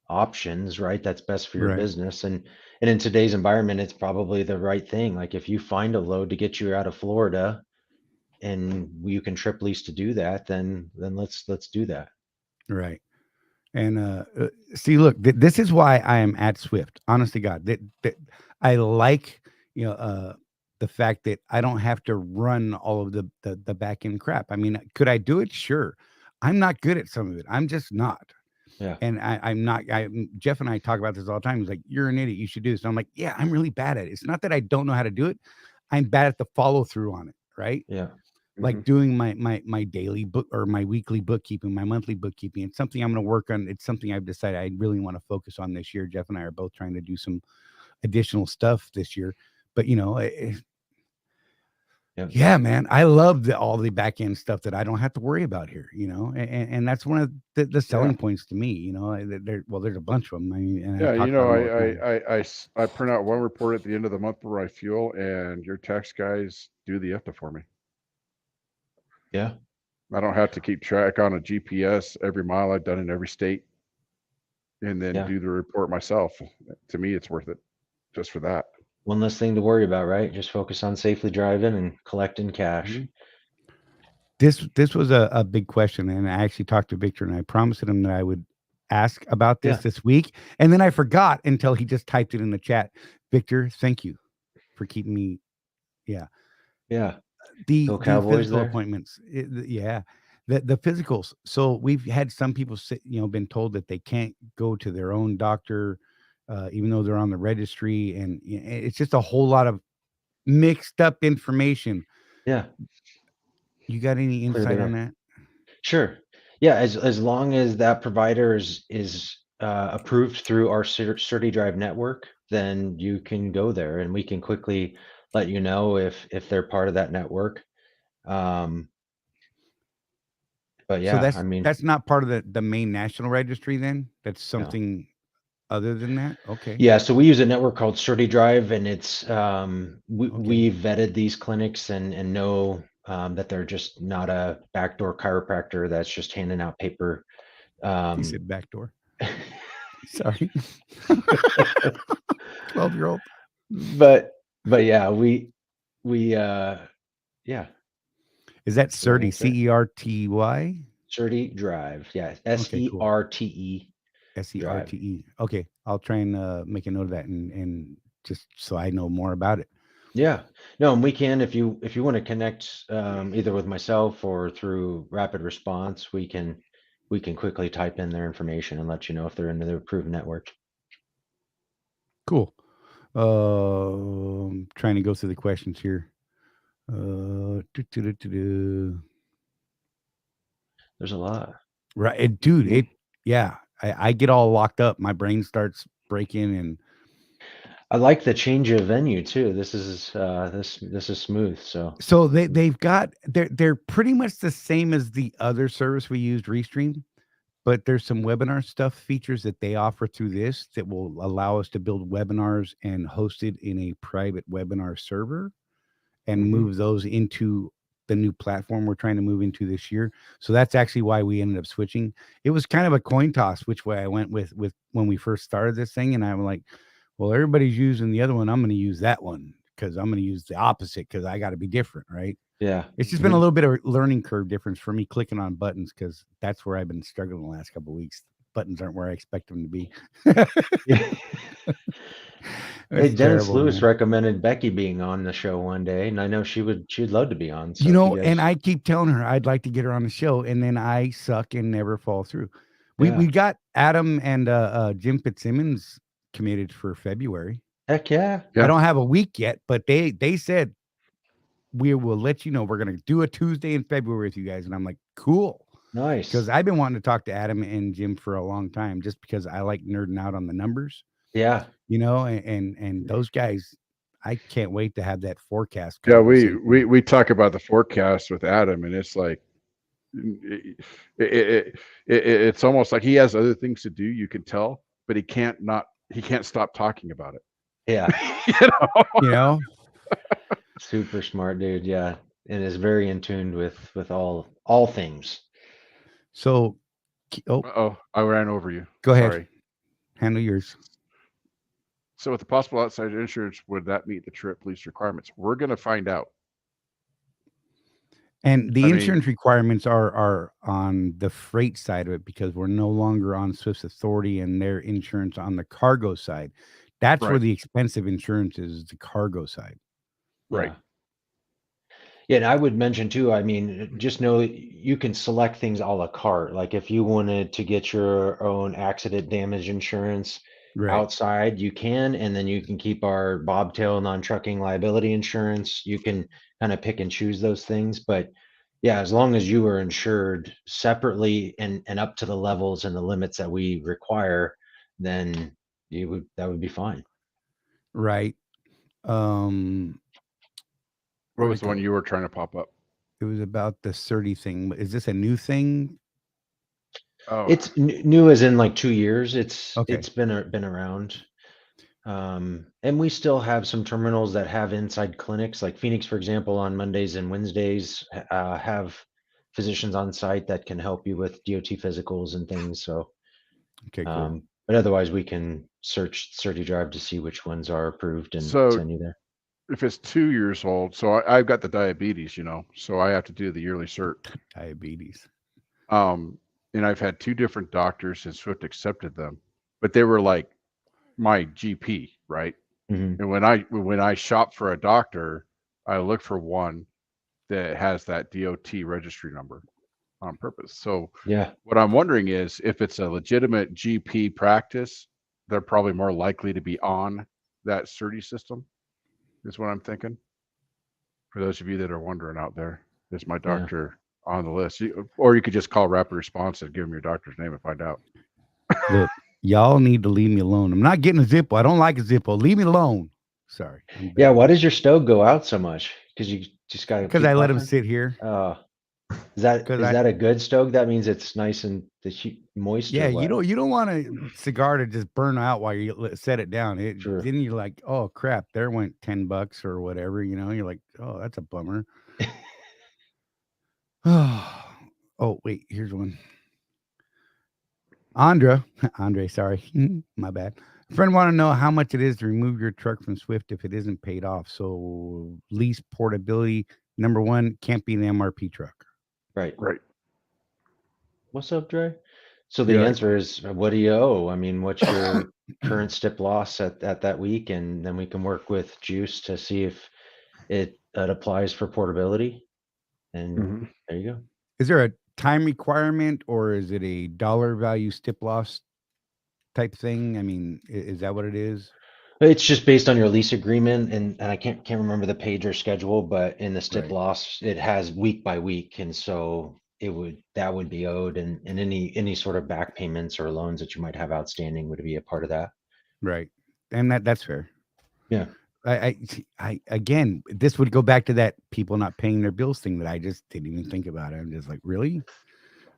options, right? That's best for your right. business. And in today's environment, it's probably the right thing. Like if you find a load to get you out of Florida and you can trip lease to do that, then let's do that. Right. And see, look, this is why I am at Swift. Honest to God, that I like, the fact that I don't have to run all of the back end crap. I mean, could I do it? Sure. I'm not good at some of it. I'm just not. Yeah. And I'm not. Jeff and I talk about this all the time. He's like, "You're an idiot. You should do this." And I'm like, "Yeah, I'm really bad at it. It's not that I don't know how to do it. I'm bad at the follow through on it. Right? Yeah. Like doing my daily book or my weekly bookkeeping, my monthly bookkeeping. It's something I'm going to work on. It's something I've decided I really want to focus on this year. Jeff and I are both trying to do some additional stuff this year. But Yep. yeah, man, I love all the back end stuff that I don't have to worry about here, and that's one of the selling points to me, there's a bunch of them. I mean, and I Yeah, talk you know, about 'em all the time. I print out one report at the end of the month where I fuel, and your tax guys do the IFTA for me. Yeah. I don't have to keep track on a GPS every mile I've done in every state, and then Yeah. do the report myself. To me, it's worth it just for that. One less thing to worry about, right? Just focus on safely driving and collecting cash. This was a big question, and I actually talked to Victor, and I promised him that I would ask about this week, and then I forgot until he just typed it in the chat. Victor, thank you for keeping me. Yeah. The Go Cowboys physical there. appointments. The physicals. So we've had some people been told that they can't go to their own doctor, even though they're on the registry, and it's just a whole lot of mixed up information. Yeah. You got any insight on that? Sure. Yeah, as long as that provider is approved through our CertiDrive network, then you can go there, and we can quickly let you know if they're part of that network. But So yeah, I mean, that's not part of the main national registry then? That's something other than that? Okay. yeah. So we use a network called CertiDrive, and it's we Okay. vetted these clinics and know that they're just not a backdoor chiropractor that's just handing out paper. He said backdoor. Sorry. 12-year-old. But yeah, we yeah. Is that Certy? Certy. CERTY? CertiDrive. Yeah. Okay, cool. SERTE. SERTE. Okay, I'll try and make a note of that and just so I know more about it. Yeah. No, and we can, if you want to connect either with myself or through Rapid Response, we can quickly type in their information and let you know if they're in the approved network. Cool. Trying to go through the questions here. There's a lot. Right, dude. I get all locked up. My brain starts breaking, and I like the change of venue too. This is smooth. so they're pretty much the same as the other service we used, Restream, but there's some webinar stuff features that they offer through this that will allow us to build webinars and host it in a private webinar server and move those into the new platform we're trying to move into this year. So that's actually why we ended up switching. It was kind of a coin toss which way I went with when we first started this thing, and I'm like, well, everybody's using the other one. I'm going to use that one because I'm going to use the opposite because I got to be different, right? Yeah. It's just been a little bit of a learning curve difference for me clicking on buttons because that's where I've been struggling the last couple of weeks. Buttons aren't where I expect them to be. Hey, Dennis terrible, Lewis man. recommended Becky being on the show one day, and I know she'd love to be on. So and I keep telling her I'd like to get her on the show, and then I suck and never fall through. We got Adam and Jim Fitzsimmons committed for February. Heck yeah. I don't have a week yet, but they said we will let you know. We're gonna do a Tuesday in February with you guys, and I'm like, cool, nice, because I've been wanting to talk to Adam and Jim for a long time, just because I like nerding out on the numbers. Yeah, and those guys, I can't wait to have that forecast. Yeah, we talk about the forecast with Adam, and it's like it's almost like he has other things to do. You can tell, but he can't stop talking about it. Yeah, you know. Super smart dude. Yeah, and is very in tune with all things. So, I ran over you. Go ahead. Sorry. Handle yours. So with the possible outside insurance, would that meet the trip lease requirements? We're going to find out. And the insurance requirements are on the freight side of it because we're no longer on Swift's authority and their insurance on the cargo side. That's where the expensive insurance is, the cargo side. Right. Yeah, and I would mention too, I mean, just know that you can select things a la carte. Like if you wanted to get your own accident damage insurance Right. outside, you can, and then you can keep our bobtail non-trucking liability insurance. You can kind of pick and choose those things. But yeah, as long as you are insured separately and up to the levels and the limits that we require, then that would be fine. Right. Um, What where'd was it the one go? you were trying to pop up? It was about the CERTI thing. Is this a new thing? Oh, It's new as in like 2 years. Okay. It's been around. And we still have some terminals that have inside clinics, like Phoenix, for example, on Mondays and Wednesdays, have physicians on site that can help you with DOT physicals and things. So, Okay, cool. but otherwise we can search CertiDrive to see which ones are approved and So- send you there. if it's 2 years old, so I've got the diabetes, so I have to do the yearly cert. Diabetes. And I've had 2 different doctors and Swift accepted them, but they were like my GP, right? Mhm. And when I shop for a doctor, I look for one that has that DOT registry number on purpose. So Yeah. what I'm wondering is if it's a legitimate GP practice, they're probably more likely to be on that CertI system, is what I'm thinking. For those of you that are wondering out there, is my Yeah. doctor on the list? Or you could just call Rapid Response and give them your doctor's name and find out. Look, y'all need to leave me alone. I'm not getting a Zippo. I don't like a Zippo. Leave me alone. Sorry. Yeah. Why does your stove go out so much? Because you just got to Because I let him sit here. Is that 'Cause is I- that a good stove? That means it's nice and moist. Yeah, or what? you don't want a cigar to just burn out while you set it down. True. Then you're like, oh crap, there went $10 or whatever. You're like, oh, that's a bummer. Oh wait, here's one. Andre, sorry, my bad. Friend want to know how much it is to remove your truck from Swift if it isn't paid off. So lease portability, number one, can't be an MRP truck. Right. Right. What's up, Dre? So the Yeah. answer is, what do you owe? I mean, what's your current stip loss at that week? And then we can work with Juice to see if it applies for portability. And Mhm. there you go. Is there a time requirement or is it a dollar value stip loss type thing? I mean, is that what it is? It's just based on your lease agreement, and I can't remember the page or schedule, but in the stip Right. loss, it has week by week, and so that would be owed, and any sort of back payments or loans that you might have outstanding would be a part of that. Right. And that's fair. Yeah. I again, this would go back to that people not paying their bills thing that I just didn't even think about it. I'm just like, really?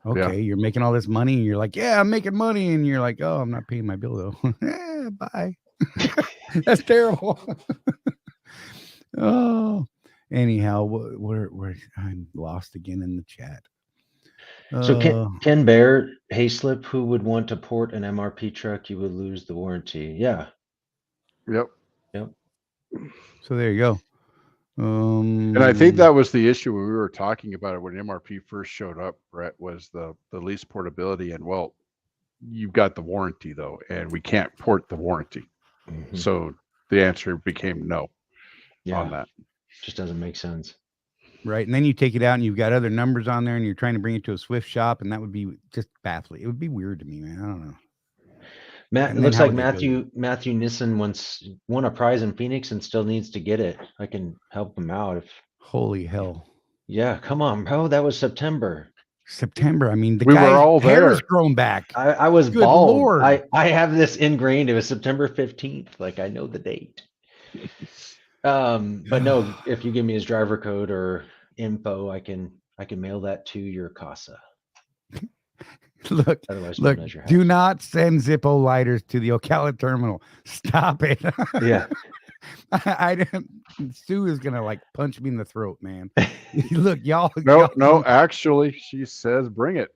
Okay, you're making all this money and you're like, yeah, I'm making money. And you're like, oh, I'm not paying my bill though. Bye. That's terrible. Oh, anyhow, where I'm lost again in the chat. So Ken Bear, Hayslip, who would want to port an MRP truck, you would lose the warranty. Yeah. Yep. So there you go. And I think that was the issue when we were talking about it when MRP first showed up, Brett, was the lease portability. And well, you've got the warranty though, and we can't port the warranty. Mhm. So the answer became no on Yeah. that. Just doesn't make sense. right. And then you take it out and you've got other numbers on there and you're trying to bring it to a Swift shop, and that would be just baffling. It would be weird to me, man. I don't know. Matt, And it then looks how like would they bill Matthew Nissen once won a prize in Phoenix and still needs to get it. I can help him out if. Holy hell. Yeah, come on, bro. That was September. September. I mean, the We were guy's all hair is there. grown back. I was Good bald. Lord. I have this ingrained. It was September 15th. Like I know the date. But no, if you give me his driver code or info, I can mail that to your casa. Look, Otherwise known as your do house. not send Zippo lighters to the Ocala terminal. Stop it. Yeah. I didn't. Sue is gonna like punch me in the throat, man. Look, y'all. No, actually, she says bring it.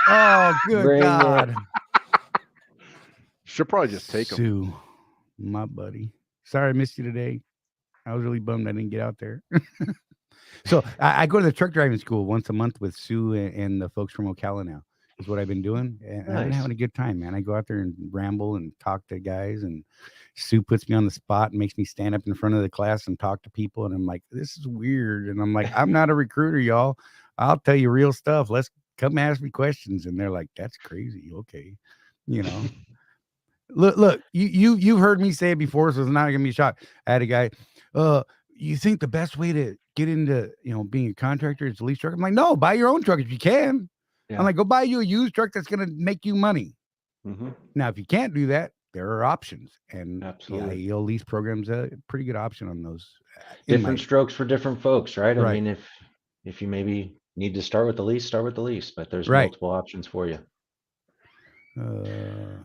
Oh, good Bring it. God. She'll probably just take them. Sue, my buddy. Sorry I missed you today. I was really bummed I didn't get out there. So I go to the truck driving school once a month with Sue and the folks from Ocala now. is what I've been doing, and I've been Nice. having a good time, man. I go out there and ramble and talk to guys, and Sue puts me on the spot and makes me stand up in front of the class and talk to people, and I'm like, this is weird, and I'm like, I'm not a recruiter, y'all. I'll tell you real stuff. Let's come ask me questions, and they're like, that's crazy. Okay, you know. Look, you've heard me say it before, so it's not gonna be a shock. I had a guy, you think the best way to get into being a contractor is to lease truck? I'm like, no, buy your own truck if you can. Yeah. I'm like, go buy you a used truck that's gonna make you money. Mm-hmm. Now, if you can't do that, there are options, and Absolutely. yeah, lease programs a pretty good option on those. Different strokes for different folks, right? I Right. mean, if you maybe need to start with the lease, start with the lease, but there's Right. multiple options for you. Uh,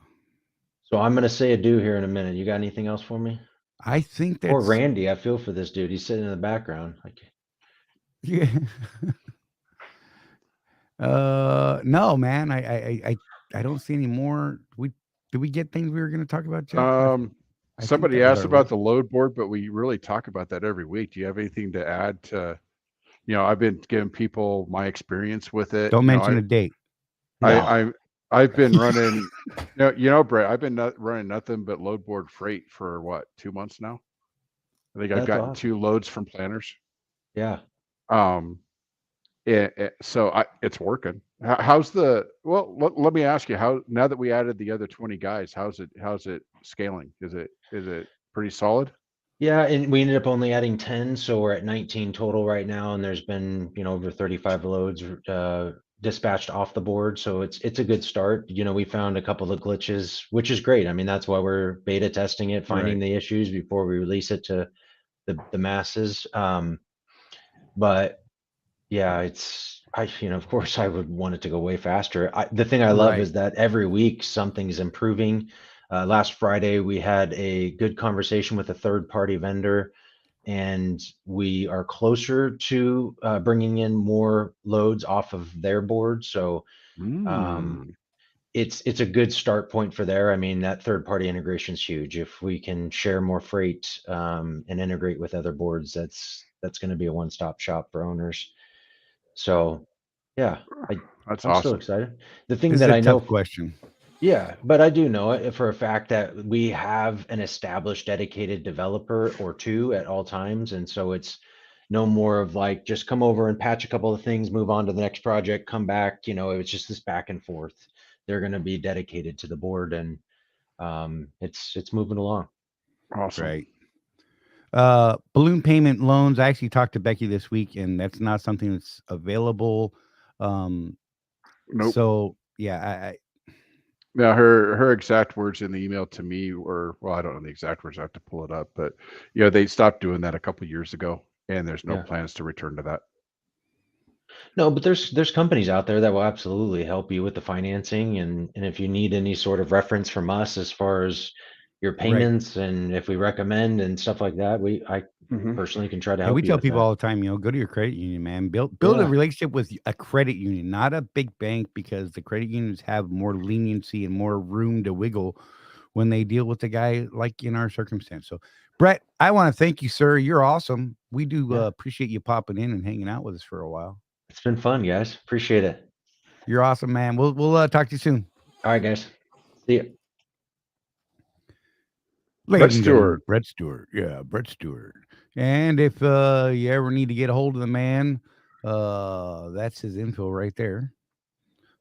So I'm gonna say adieu here in a minute. You got anything else for me? I think Or that's Randy, I feel for this dude. He's sitting in the background. Like, yeah. No, man. I don't see any more. Did we get things we were going to talk about, Jeff? I think Somebody that was asked our about the load board, but we really talk about that every week. Do you have anything to add to, I've been giving people my experience with it. Don't mention a date. I've been running, Brett, I've been running nothing but load board freight for what, 2 months now? I think I've That's gotten awesome. 2 loads from planners. Yeah. So it's working. Let me ask you, how, now that we added the other 20 guys, how's it scaling? Is it pretty solid? Yeah, and we ended up only adding 10, so we're at 19 total right now, and there's been, over 35 loads dispatched off the board, so it's a good start. We found a couple of glitches, which is great. I mean, that's why we're beta testing it, finding the issues before we release it to the masses. But yeah, of course I would want it to go way faster. The thing I love is that every week something's improving. Last Friday, we had a good conversation with a third-party vendor, and we are closer to bringing in more loads off of their board. So it's a good start point for there. I mean, that third-party integration is huge. If we can share more freight and integrate with other boards, that's going to be a one-stop shop for owners. So, yeah, That's I'm awesome. still excited. The thing This that is a I know, tough question. yeah, but I do know it for a fact that we have an established dedicated developer or two at all times. And so it's no more of like, just come over and patch a couple of things, move on to the next project, come back. It's just this back and forth. They're going to be dedicated to the board, and it's moving along. Awesome. Right. Balloon payment loans. I actually talked to Becky this week, and that's not something that's available. Nope. So yeah, Now her exact words in the email to me were, well, I don't know the exact words. I have to pull it up, but they stopped doing that a couple years ago, and there's no plans to return to that. No, but there's companies out there that will absolutely help you with the financing, and if you need any sort of reference from us as far as your payments and if we recommend and stuff like that, I personally can try to help we you tell with people that. all the time, go to your credit union, man. Build a relationship with a credit union, not a big bank, because the credit unions have more leniency and more room to wiggle when they deal with a guy like in our circumstance. So, Brett, I want to thank you, sir. You're awesome. We do appreciate you popping in and hanging out with us for a while. It's been fun, guys. Appreciate it. You're awesome, man. We'll talk to you soon. All right, guys. See you. Brett Stewart. Brett Stewart. Yeah, Brett Stewart. And if you ever need to get a hold of the man, that's his info right there.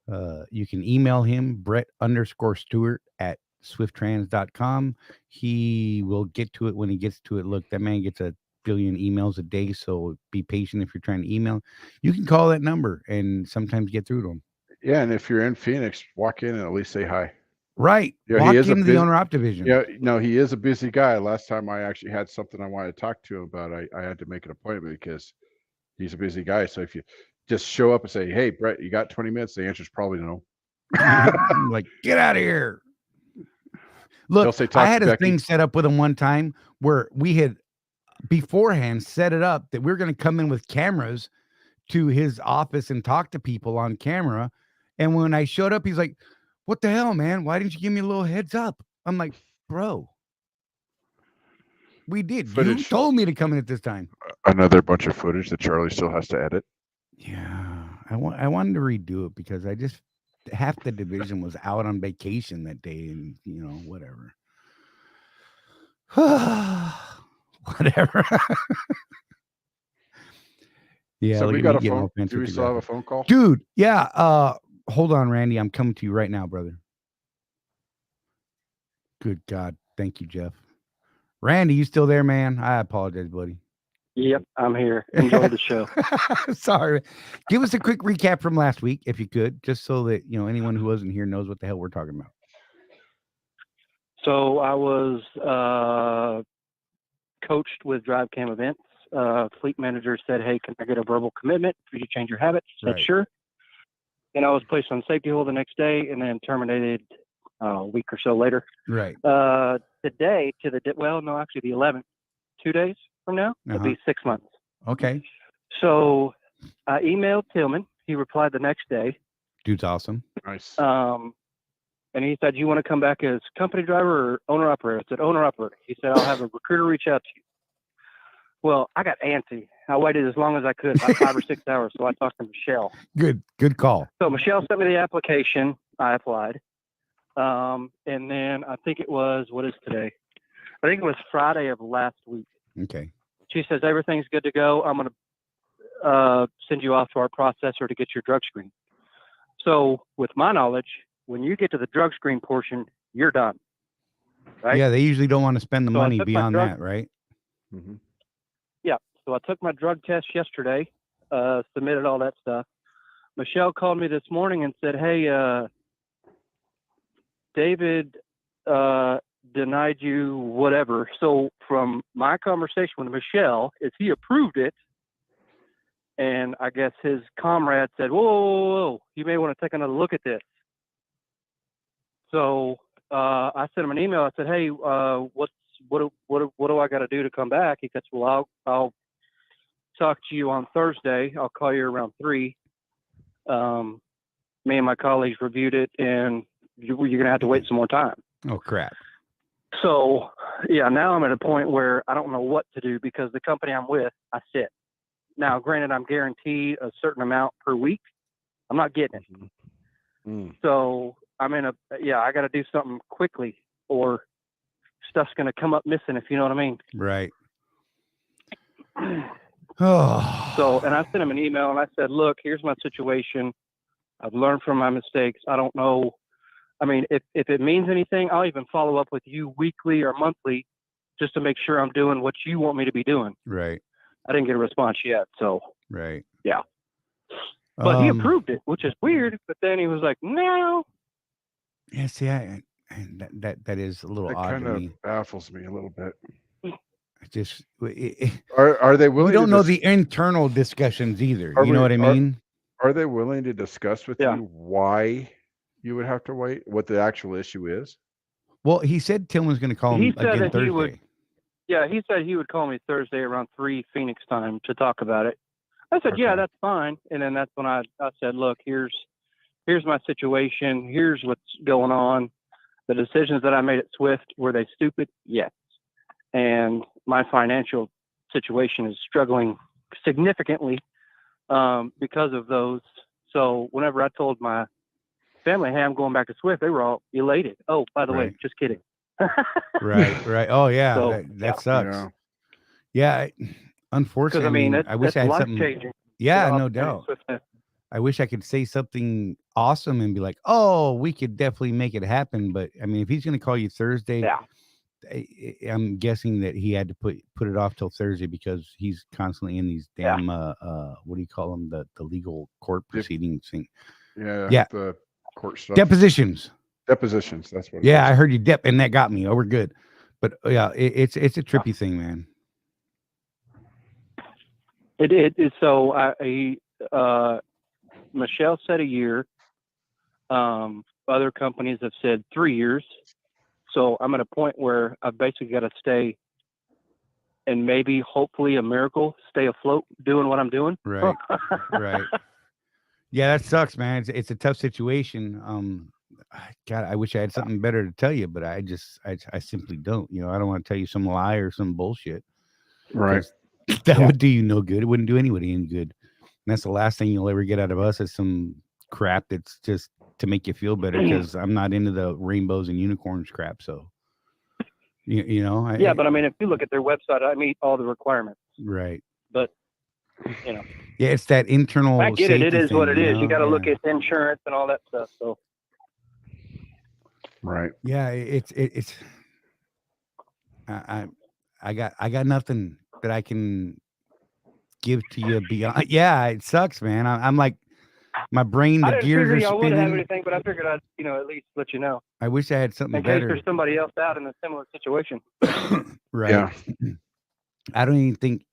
You can email him, Brett_Stewart at swifttrans.com. He will get to it when he gets to it. Look, that man gets a billion emails a day, so be patient if you're trying to email. You can call that number and sometimes get through to him. Yeah, and if you're in Phoenix, walk in and at least say hi. Right. Walk into the owner op division. Yeah, no, he is a busy guy. Last time I actually had something I wanted to talk to him about, I had to make an appointment because he's a busy guy. So if you just show up and say, hey, Brett, you got 20 minutes? The answer is probably no. Like, get out of here. Look, I had a thing set up with him one time where we had beforehand set it up that we we're going to come in with cameras to his office and talk to people on camera. And when I showed up, he's like, what the hell, man? Why didn't you give me a little heads up? I'm like, bro, we did. Footage. You told me to come in at this time. Another bunch of footage that Charley still has to edit. Yeah, I wanted to redo it because half the division was out on vacation that day, and whatever. Whatever. Yeah, So look we at got me a getting all phone. fancy Do we with the still have a graphics. phone call? Dude, yeah. Hold on, Randy. I'm coming to you right now, brother. Good God. Thank you, Jeff. Randy, you still there, man? I apologize, buddy. Yep, I'm here. Enjoy the show. Sorry. Give us a quick recap from last week, if you could, just so that anyone who wasn't here knows what the hell we're talking about. So I was coached with Drive Cam events. Fleet manager said, "Hey, can I get a verbal commitment for you to change your habits?" I said, Right. "Sure." And I was placed on safety hold the next day, and then terminated a week or so later. Right. Today the 11th, 2 days from now, it'll be 6 months. Okay. So I emailed Tillman. He replied the next day. Dude's awesome. Nice. And he said, "You want to come back as company driver or owner operator?" I said, "Owner operator." He said, "I'll have a recruiter reach out to you." Well, I got antsy. I waited as long as I could, about 5 or 6 hours. So I talked to Michelle. Good call. So Michelle sent me the application. I applied. And then I think it was, what is today? I think it was Friday of last week. Okay. She says, "Everything's good to go. I'm going to send you off to our processor to get your drug screen." So with my knowledge, when you get to the drug screen portion, you're done. Right? Yeah, they usually don't want to spend the So I money took my beyond drug- that, right? Mhm. Yeah. So I took my drug test yesterday, submitted all that stuff. Michelle called me this morning and said, "Hey, David denied you whatever." So from my conversation with Michelle, is he approved it. And I guess his comrade said, whoa, you may want to take another look at this. So I sent him an email. I said, "Hey, what do I got to do to come back?" He said, "Well, I'll talk to you on Thursday. I'll call you around 3. Me and my colleagues reviewed it, and you're going to have to wait some more time." Oh, crap. So, yeah, now I'm at a point where I don't know what to do because the company I'm with, I sit. Now, granted, I'm guaranteed a certain amount per week. I'm not getting it. Mm. So I got to do something quickly or stuff's going to come up missing, if you know what I mean. Right. Oh. So, and I sent him an email and I said, "Look, here's my situation. I've learned from my mistakes. I don't know. I mean, if it means anything, I'll even follow up with you weekly or monthly just to make sure I'm doing what you want me to be doing." Right. I didn't get a response yet. So, Right. yeah. But he approved it, which is weird. But then he was like, "No." Yeah, see, that is a little That odd kind to of me. baffles me a little bit. I just Are they willing? we don't to know the internal discussions either. Are You know we- what I mean? Are they willing to discuss with Yeah. you why you would have to wait? What the actual issue is? Well, he said Tillman's going to call He him said again that he Thursday. would- Yeah, he said he would call me Thursday around 3 Phoenix time to talk about it. I said, "Yeah, Okay. that's fine." And then that's when I said, "Look, here's my situation. Here's what's going on. The decisions that I made at Swift, were they stupid? Yes. And my financial situation is struggling significantly because of those." So whenever I told my family, "Hey, I'm going back to Swift," they were all elated. "Oh, by the way, Right. just kidding." Right. Oh yeah, So, that yeah. sucks. Yeah. Yeah, unfortunately, I wish I had life something. changing. Yeah, no doubt. I wish I could say something awesome and be like, "Oh, we could definitely make it happen." But I mean, if he's going to call you Thursday, Yeah. I'm guessing that he had to put it off till Thursday because he's constantly in these damn what do you call them, the legal court proceedings thing. Yeah. The court stuff. Depositions. Depositions. That's what. Yeah, I heard you dep, and that got me. Oh, we're good. But yeah, it's a trippy thing, man. It is. So Michelle said a year. Other companies have said 3 years. So I'm at a point where I've basically got to stay, and maybe, hopefully, a miracle, stay afloat doing what I'm doing. Right. Right. Yeah, that sucks, man. It's a tough situation. God, I wish I had something better to tell you, but I simply don't. I don't want to tell you some lie or some bullshit. Right. That would do you no good. It wouldn't do anybody any good. And that's the last thing you'll ever get out of us is some crap that's just to make you feel better because I'm not into the rainbows and unicorns crap. So, you know, but I mean, if you look at their website, I meet all the requirements. right. But, you know, Yeah, it's that internal. I get it. It safety is what it thing, is. You got to look Yeah. at insurance and all that stuff. So, Right. Yeah, it's. I got nothing that I can give to you beyond. Yeah, it sucks, man. I'm like, my brain, the I didn't gears figure are y'all would have spinning. anything, but I figured I'd, you know, at least let you know I wish I had something in case better. there's somebody else out in a similar situation. Right. Yeah. I don't even think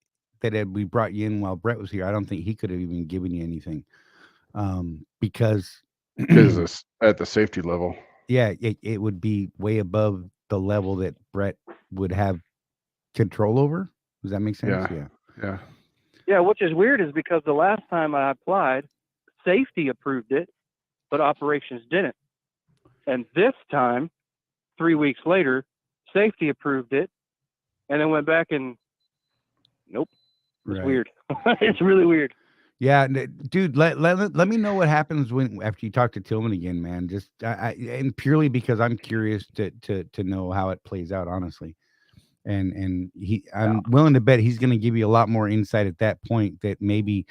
that we brought you in while Brett was here. I don't think he could have even given you anything, because Because at the safety level. yeah, it would be way above the level that Brett would have control over. Does that make sense? Yeah. Yeah. Yeah, which is weird is because the last time I applied, safety approved it, but operations didn't. And this time, 3 weeks later, safety approved it, and then went back and nope. It's Right. weird. It's really weird. Yeah, dude. Let me know what happens after you talk to Tillman again, man. Just and purely because I'm curious to know how it plays out, honestly. And I'm willing to bet he's going to give you a lot more insight at that point. That maybe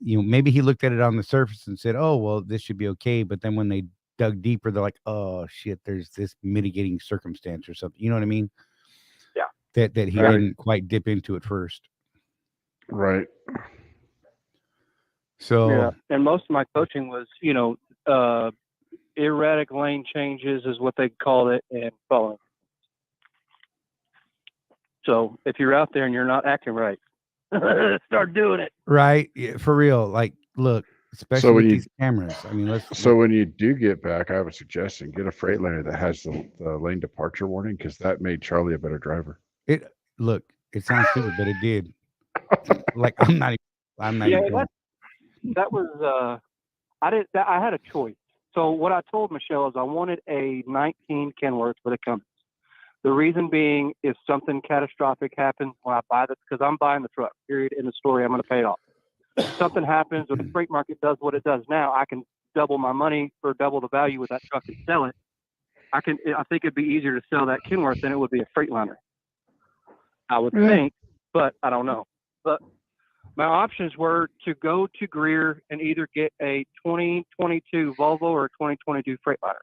maybe he looked at it on the surface and said, "Oh, well, this should be okay." But then when they dug deeper, they're like, "Oh shit, there's this mitigating circumstance or something." You know what I mean? Yeah. That he Right. didn't quite dip into it first. Right. So Yeah. And most of my coaching was, erratic lane changes is what they called it, and following. So if you're out there and you're not acting right, start doing it. right, yeah, for real. Like, look, especially when with you- these cameras. I mean, So when you do get back, I have a suggestion. Get a Freightliner that has the lane departure warning, because that made Charlie a better driver. look. It sounds stupid, but it did. Like, I'm not Yeah, even. that was I had a choice. So what I told Michelle is I wanted a 19 Kenworth for the Cummins. The reason being, if something catastrophic happens when I buy this, because I'm buying the truck, period, in the story, I'm going to pay it off. If something happens or the freight market does what it does now, I can double my money for double the value with that truck and sell it. I think it'd be easier to sell that Kenworth than it would be a Freightliner. I would think, but I don't know. But my options were to go to Greer and either get a 2022 Volvo or a 2022 Freightliner.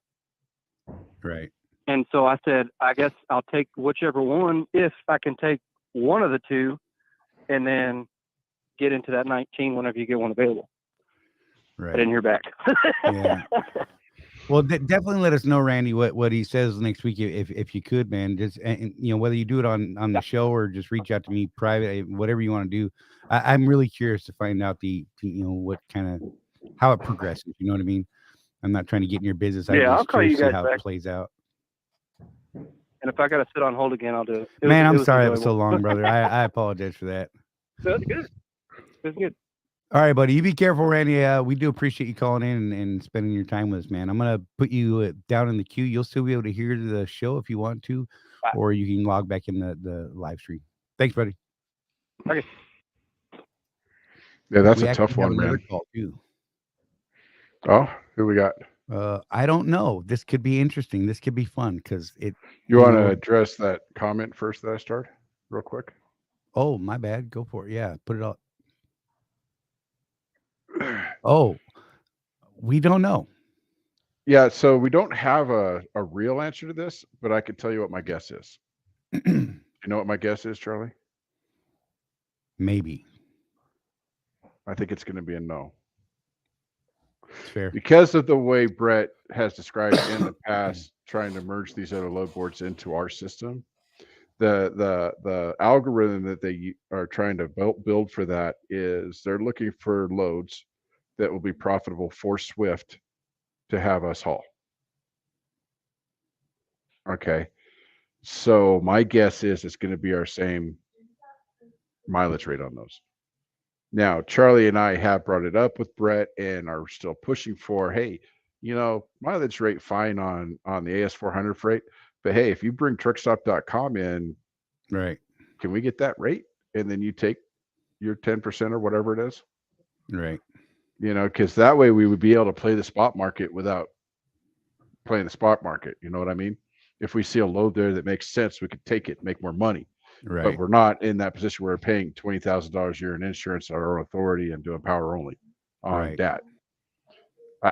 Right. And so I said, I guess I'll take whichever one, if I can take one of the two, and then get into that 19 whenever you get one available. I Right. didn't hear back. Yeah. Well, definitely let us know, Randy, what he says next week, if you could, man. Just and whether you do it on the show or just reach out to me private, whatever you want to do. I'm really curious to find out what kind of how it progresses. You know what I mean? I'm not trying to get in your business. I'm Yeah, just I'll call you curious to see guys how back. it plays out. And if I got to sit on hold again, I'll do it. Man, I'm was sorry it was so enjoyable. long, brother. I apologize for that. That's good. That's good. All right, buddy. You be careful, Randy. We do appreciate you calling in and spending your time with us, man. I'm gonna put you down in the queue. You'll still be able to hear the show if you want to, or you can log back in the live stream. Thanks, buddy. Okay. Yeah, that's We a tough actually have one, another man. call too. Oh, who we got? I don't know. This could be interesting. This could be fun because it. You want to know- address that comment first that I started real quick? Oh, my bad. Go for it. Yeah, put it up. Oh, we don't know. Yeah, so we don't have a real answer to this, but I can tell you what my guess is. You know what my guess is, Charlie? Maybe. I think it's going to be a no. It's fair. Because of the way Brett has described in the past, trying to merge these other load boards into our system, the algorithm that they are trying to build for that is they're looking for loads that will be profitable for Swift to have us haul. Okay. So my guess is it's going to be our same mileage rate on those. Now, Charlie and I have brought it up with Brett and are still pushing for, hey, mileage rate fine on the AS400 freight, but hey, if you bring truckstop.com in, Right. can we get that rate? And then you take your 10% or whatever it is. Right. You know, because that way we would be able to play the spot market without playing the spot market. You know what I mean? If we see a load there that makes sense, we could take it, make more money. But Right. we're not in that position where we're paying $20,000 a year in insurance on our own authority and doing power only on Right. that.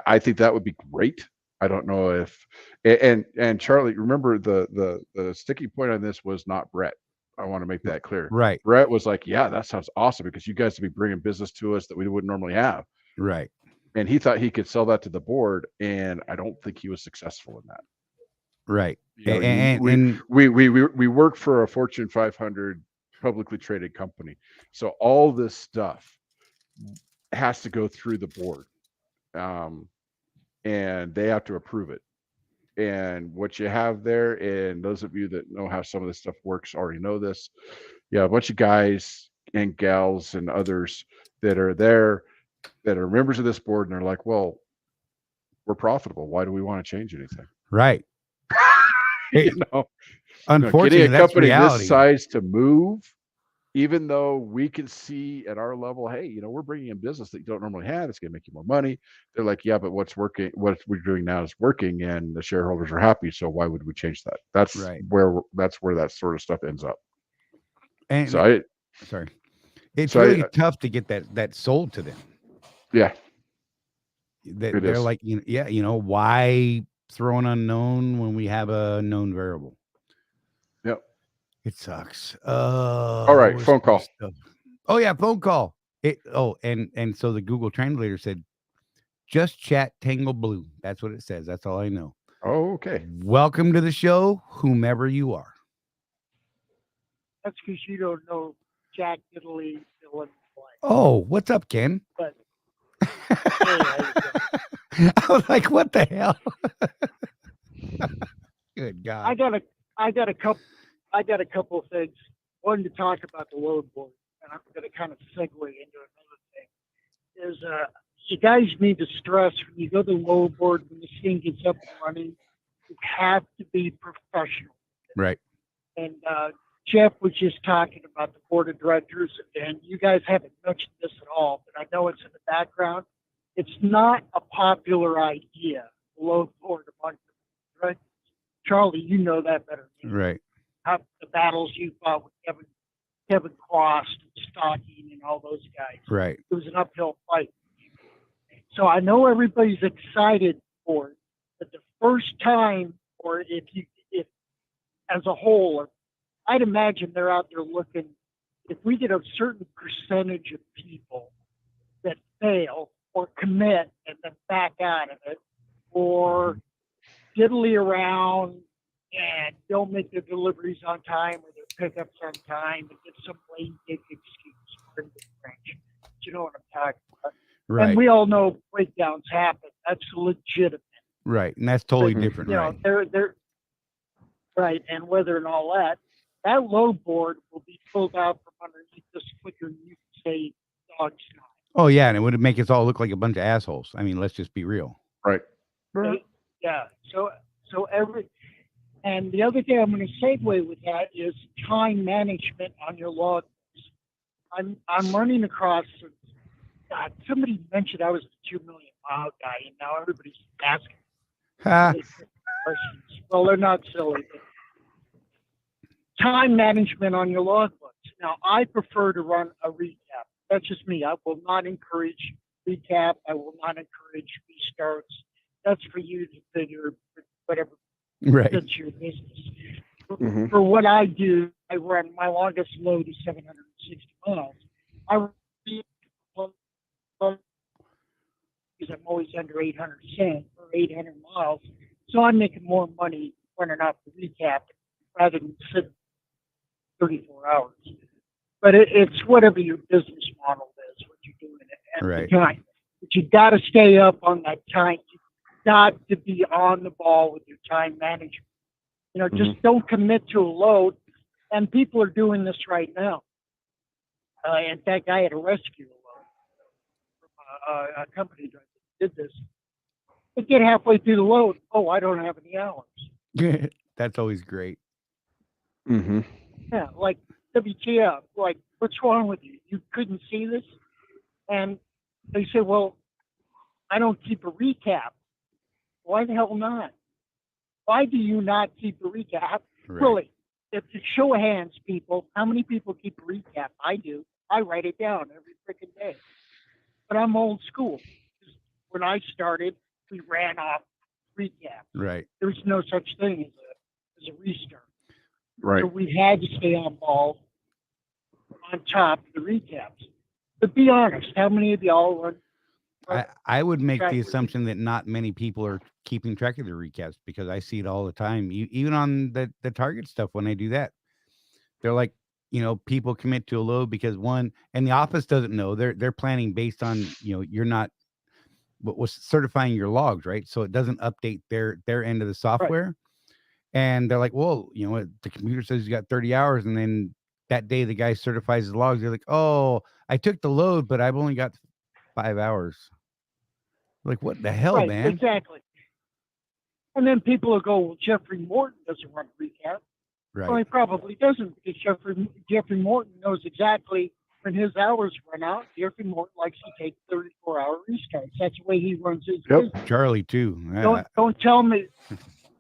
I think that would be great. I don't know if and Charlie, remember the sticky point on this was not Brett. I want to make that clear. Right. Brett was like, yeah, that sounds awesome because you guys would be bringing business to us that we wouldn't normally have. Right. And he thought he could sell that to the board, and I don't think he was successful in that. Right. You know, And we work for a Fortune 500 publicly traded company, so all this stuff has to go through the board, and they have to approve it. And what you have there, and those of you that know how some of this stuff works already know this. Yeah, a bunch of guys and gals and others that are there that are members of this board, and they're like, well, we're profitable. Why do we want to change anything? right. You know, Unfortunately, getting a that's company reality. this size to move, even though we can see at our level, hey, you know, we're bringing in business that you don't normally have. It's going to make you more money. They're like, yeah, but what's working, what we're doing now is working, and the shareholders are happy. So why would we change that? That's Right. where that sort of stuff ends up. And So sorry, it's so I- really tough to get that sold to them. yeah, That It they're is. like, why throw an unknown when we have a known variable? Yep. It sucks. All right, where's phone my call. stuff? Oh yeah, phone call. And so the Google translator said, just chat Tangle Blue. That's what it says. That's all I know. Oh, okay. Welcome to the show, whomever you are. That's because you don't know Jack Italy, Illinois. Oh, what's up, Ken? But- I was like, what the hell? Good God. I got a couple of things. One to talk about the load board, and I'm going to kind of segue into another thing. Is you guys need to stress when you go to the load board, when this thing gets up and running, you have to be professional. Right. And Jeff was just talking about the board of directors, and you guys haven't mentioned this at all, but I know it's in the background. It's not a popular idea, the load board among the directors. Charlie, you know that better than me. Right. How the battles you fought with Kevin Cross and Stocking and all those guys. Right. It was an uphill fight. So I know everybody's excited for it, but the first time, or if as a whole, I'd imagine they're out there looking, if we get a certain percentage of people that fail or commit and then back out of it, or diddly around and don't make their deliveries on time or their pickups on time and give some late dick excuse for the French. You know what I'm talking about? Right. And we all know breakdowns happen. That's legitimate. Right. And that's totally Mhm. different. You know, Right. they're right, and weather and all that. That load board will be pulled out from underneath this quicker than you can say dog snot. Oh yeah, and it would make us all look like a bunch of assholes. I mean, let's just be real. Right. Right? Yeah. So and the other thing I'm going to segue with that is time management on your logs. I'm running across. God, somebody mentioned I was a 2 million mile guy, and now everybody's asking Ha. questions. Well, they're not silly. But time management on your logbooks. Now, I prefer to run a recap. That's just me. I will not encourage recap. I will not encourage restarts. That's for you to figure whatever Right. fits your business. Mhm. For what I do, I run my longest load is 760 miles. Because I'm always under 800 cents or 800 miles, so I'm making more money running off the recap rather than sitting 34 hours. But it's whatever your business model is, what you're doing at Right. the time. But you got to stay up on that time. You got to be on the ball with your time management. You know, just don't commit to a load. And people are doing this right now. In fact, I had a rescue load from a company that did this. They get halfway through the load. Oh, I don't have any hours. That's always great. Mm-hmm. Yeah, like WTF? Like, what's wrong with you? You couldn't see this? And they said, well, I don't keep a recap. Why the hell not? Why do you not keep a recap? Right. Really, if you show of hands, people, how many people keep a recap? I do. I write it down every freaking day. But I'm old school. When I started, we ran off recap. Right. There's no such thing as a restart. Right. So we had to stay on ball, on top of the recaps. But be honest, how many of y'all run? I would make track the recaps? assumption that not many people are keeping track of their recaps, because I see it all the time. Even on the Target stuff, when I do that, they're like, people commit to a load because one, and the office doesn't know. They're planning based on, you're not what was certifying your logs, right? So it doesn't update their end of the software. And they're like, well, the computer says you got 30 hours. And then that day the guy certifies his logs. They're like, oh, I took the load, but I've only got 5 hours. Like, what the hell, Right, man? exactly. And then people will go, well, Jeffrey Morton doesn't run a recap. Well, he Right. probably doesn't, because Jeffrey Morton knows exactly when his hours run out. Jeffrey Morton likes to take 34-hour restarts. That's the way he runs his Yep. business. Charley too. Don't tell me,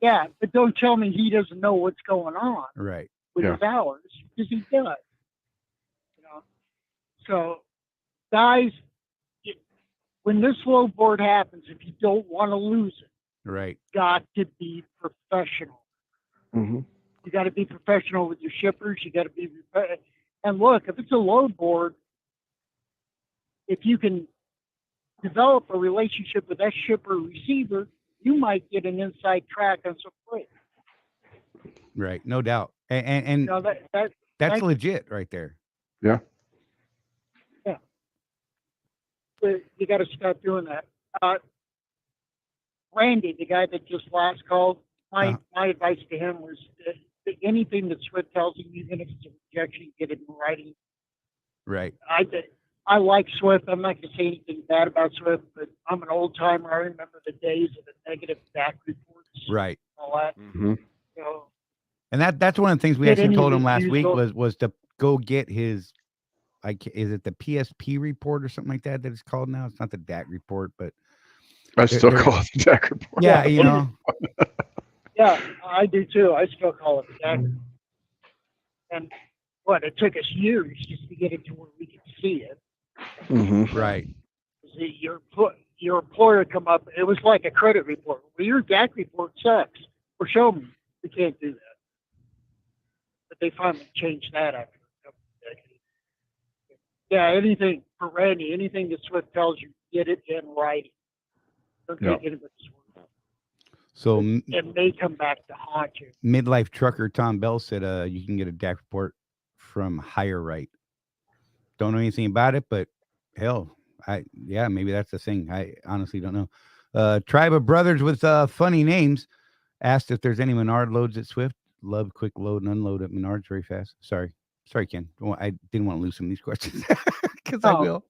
yeah, but don't tell me he doesn't know what's going on Right. with Yeah. his hours, because he does. So, guys, when this load board happens, if you don't want to lose it, Right. got to be professional. Mhm. You got to be professional with your shippers. You got to be, and look, if it's a load board, if you can develop a relationship with that shipper or receiver, you might get an inside track on some freight. Right. No doubt. And That that's legit right there. you got to start doing that. Randy, the guy that just last called, my advice to him was that anything that Swift tells you, even if it's a rejection, get it in writing. Right. I like Swift. I'm not going to say anything bad about Swift, but I'm an old timer. I remember the days of the negative back reports, Right. all that. Mhm. So, And that's one of the things we Get actually any told him last reviews, week go- was to go get his, is it the PSP report or something like that it's called now? It's not the DAC report, but I still they're- call it the deck report. yeah, yeah, I do too. I still call it that. And it took us years just to get it to where we could see it. Mhm. right. See, your employer come up. It was like a credit report. Well, your DAC report sucks. Well, show me. We can't do that. But they finally changed that after a couple of decades. Yeah, anything for Randy, anything that Swift tells you, get it in writing. Don't Yeah. take anybody's word. So It may come back to haunt you. midlife trucker Tom Bell said you can get a DAC report from Higher Right. Don't know anything about it, but hell, maybe that's the thing. I honestly don't know. Tribe of Brothers with funny names asked if there's any Menard loads at Swift. Love quick load and unload at Menards very fast. Sorry, Ken. I didn't want to lose some of these questions because I Oh. will.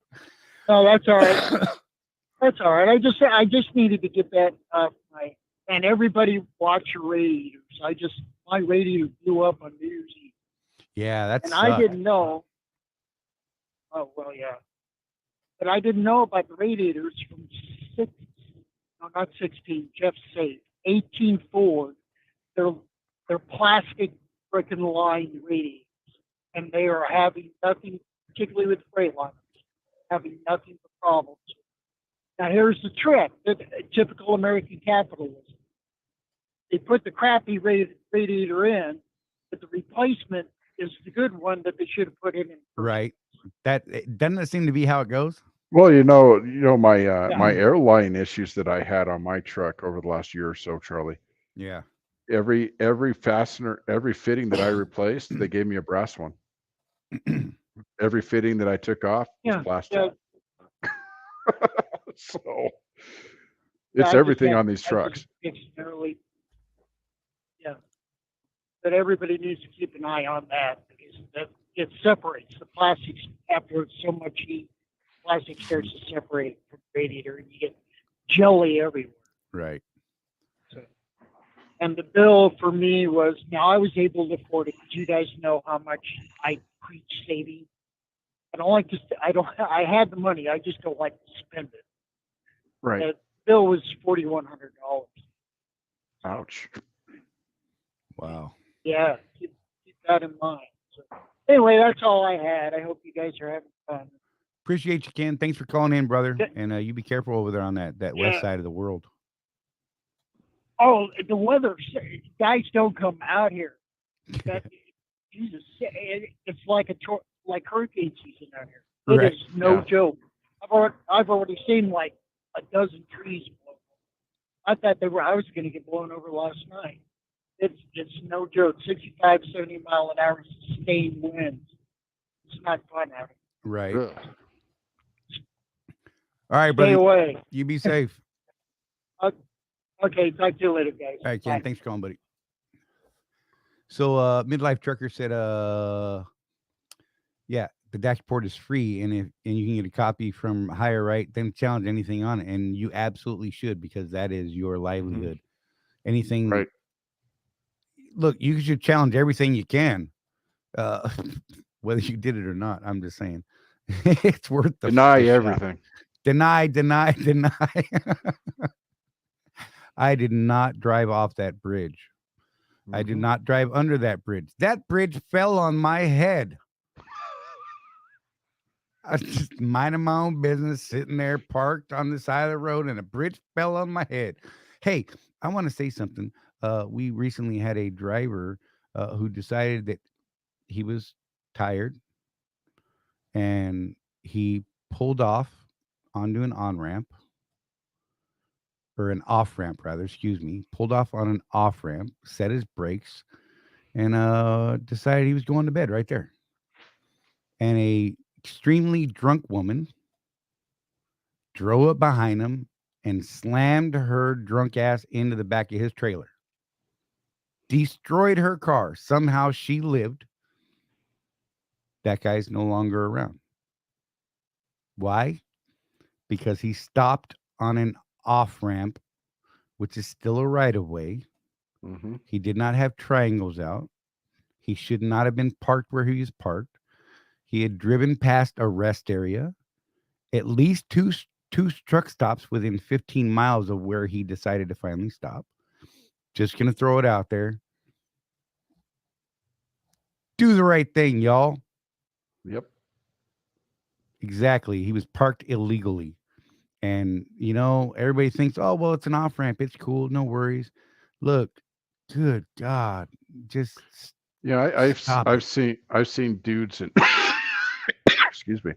No, that's all right. That's all right. I just needed to get that and everybody watch your radiators. My radiator blew up on New Year's Eve. Yeah, that's. And I didn't know. Oh, well, yeah. But I didn't know about the radiators from not 16, Jeff said, 18 Ford. They're plastic freaking lined radiators. And they are having nothing, particularly with Freightliners, having nothing but problems. Now, here's the trick, typical American capitalism. They put the crappy radiator in, but the replacement is the good one that they should have put in first. Right. Doesn't that seem to be how it goes? Well, my my airline issues that I had on my truck over the last year or so, Charlie. Yeah. Every fastener, every fitting that I replaced, they gave me a brass one. Every fitting that I took off was plastic. Yeah. So it's everything on these trucks. Yeah. But everybody needs to keep an eye on that, because it separates the plastics after so much heat. Plastic starts to separate from the radiator, and you get jelly everywhere. Right. And the bill for me was, now I was able to afford it, because you guys know how much I preach saving. I don't like to, I had the money, I just don't like to spend it. Right. The bill was $4,100. Ouch. Wow. Yeah, keep that in mind. So anyway, that's all I had. I hope you guys are having fun. Appreciate you, Ken. Thanks for calling in, brother. Yeah. And you be careful over there on that west Yeah. side of the world. Oh, the weather, guys don't come out here. Jesus, it's like like hurricane season out here. It Right. is no Yeah. joke. I've already seen like a dozen trees blown. I thought I was going to get blown over last night. It's no joke. 65, 70 mile an hour sustained winds. It's not fun out here. Right. Ugh. All right, Stay brother. away. You be safe. Okay, talk to you later, guys. All right, Ken. Bye. Thanks for calling, buddy. So Midlife Trucker said, yeah, the dashboard is free, and you can get a copy from Higher Right, then challenge anything on it. And you absolutely should, because that is your livelihood. Anything Right. Look, you should challenge everything you can. Whether you did it or not, I'm just saying. It's worth the Deny shot. everything. Deny. I did not drive off that bridge. I did Mhm. not drive under that bridge. That bridge fell on my head. I was just minding my own business, sitting there parked on the side of the road, and a bridge fell on my head. Hey, I want to say something. We recently had a driver who decided that he was tired, and he pulled off onto an on-ramp, or an off-ramp rather, excuse me, pulled off on an off-ramp, set his brakes, and decided he was going to bed right there. And a extremely drunk woman drove up behind him and slammed her drunk ass into the back of his trailer. Destroyed her car. Somehow she lived. That guy's no longer around. Why? Because he stopped on an off-ramp, which is still a right-of-way. Mhm. He did not have triangles out. He should not have been parked where he was parked. He had driven past a rest area, at least two truck stops within 15 miles of where he decided to finally stop. Just going to throw it out there. Do the right thing, y'all. Yep. Exactly. He was parked illegally. And, everybody thinks, oh, well, it's an off ramp. It's cool. No worries. Look, good God. Just Yeah, stop I've it. seen dudes in excuse me,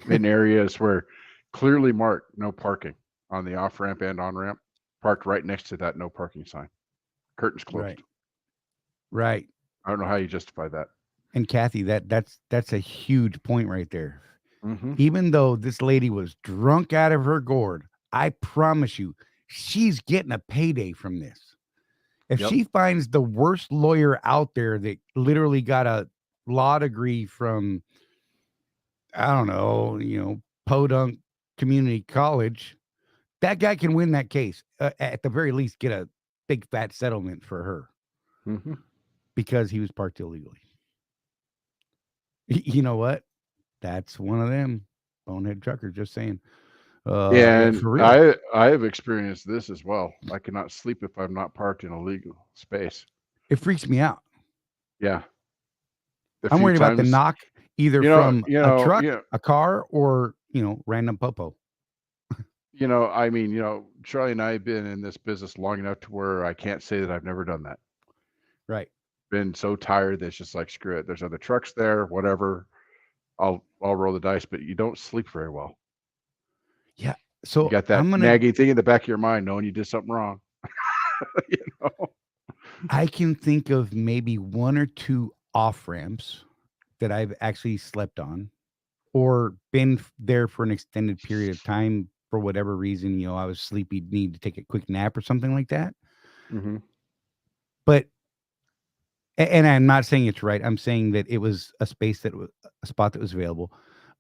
in areas where clearly marked no parking on the off ramp and on ramp, parked right next to that no parking sign. Curtains closed. Right. Right. I don't know how you justify that. And Kathy, that's a huge point right there. Mhm. Even though this lady was drunk out of her gourd, I promise you, she's getting a payday from this. If Yep. she finds the worst lawyer out there that literally got a law degree from, I don't know, Podunk Community College, that guy can win that case. At the very least, get a big fat settlement for her Mhm. because he was parked illegally. You know what? That's one of them bonehead truckers. Just saying. Yeah, And for real. I have experienced this as well. I cannot sleep if I'm not parked in a legal space. It freaks me out. Yeah. A I'm few worried about the times, knock either you know, from you a know, truck, you a car, or random popo. I mean, Charlie and I have been in this business long enough to where I can't say that I've never done that. Right. Been so tired that it's just like, screw it. There's other trucks there, whatever. I'll roll the dice, but you don't sleep very well. Yeah. You So got that I'm gonna. nagging thing in the back of your mind, knowing you did something wrong. You know? I can think of maybe one or two off ramps that I've actually slept on, or been there for an extended period of time for whatever reason. I was sleepy, need to take a quick nap or something like that. Mm-hmm. But and I'm not saying it's right. I'm saying that it was a spot that was available.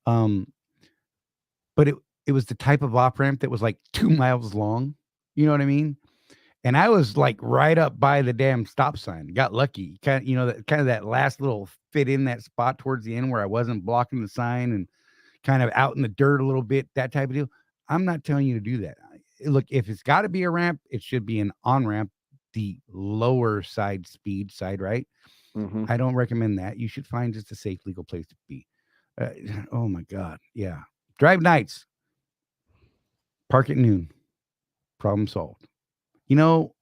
But it was the type of off ramp that was like 2 miles long. You know what I mean? And I was like right up by the damn stop sign. Got lucky. Kind of that last little fit in that spot towards the end where I wasn't blocking the sign and kind of out in the dirt a little bit, that type of deal. I'm not telling you to do that. look, if it's got to be a ramp, it should be an on ramp, the lower speed side, right? Mhm. I don't recommend that. You should find just a safe, legal place to be. Oh my God, yeah. Drive nights, park at noon, problem solved. You know,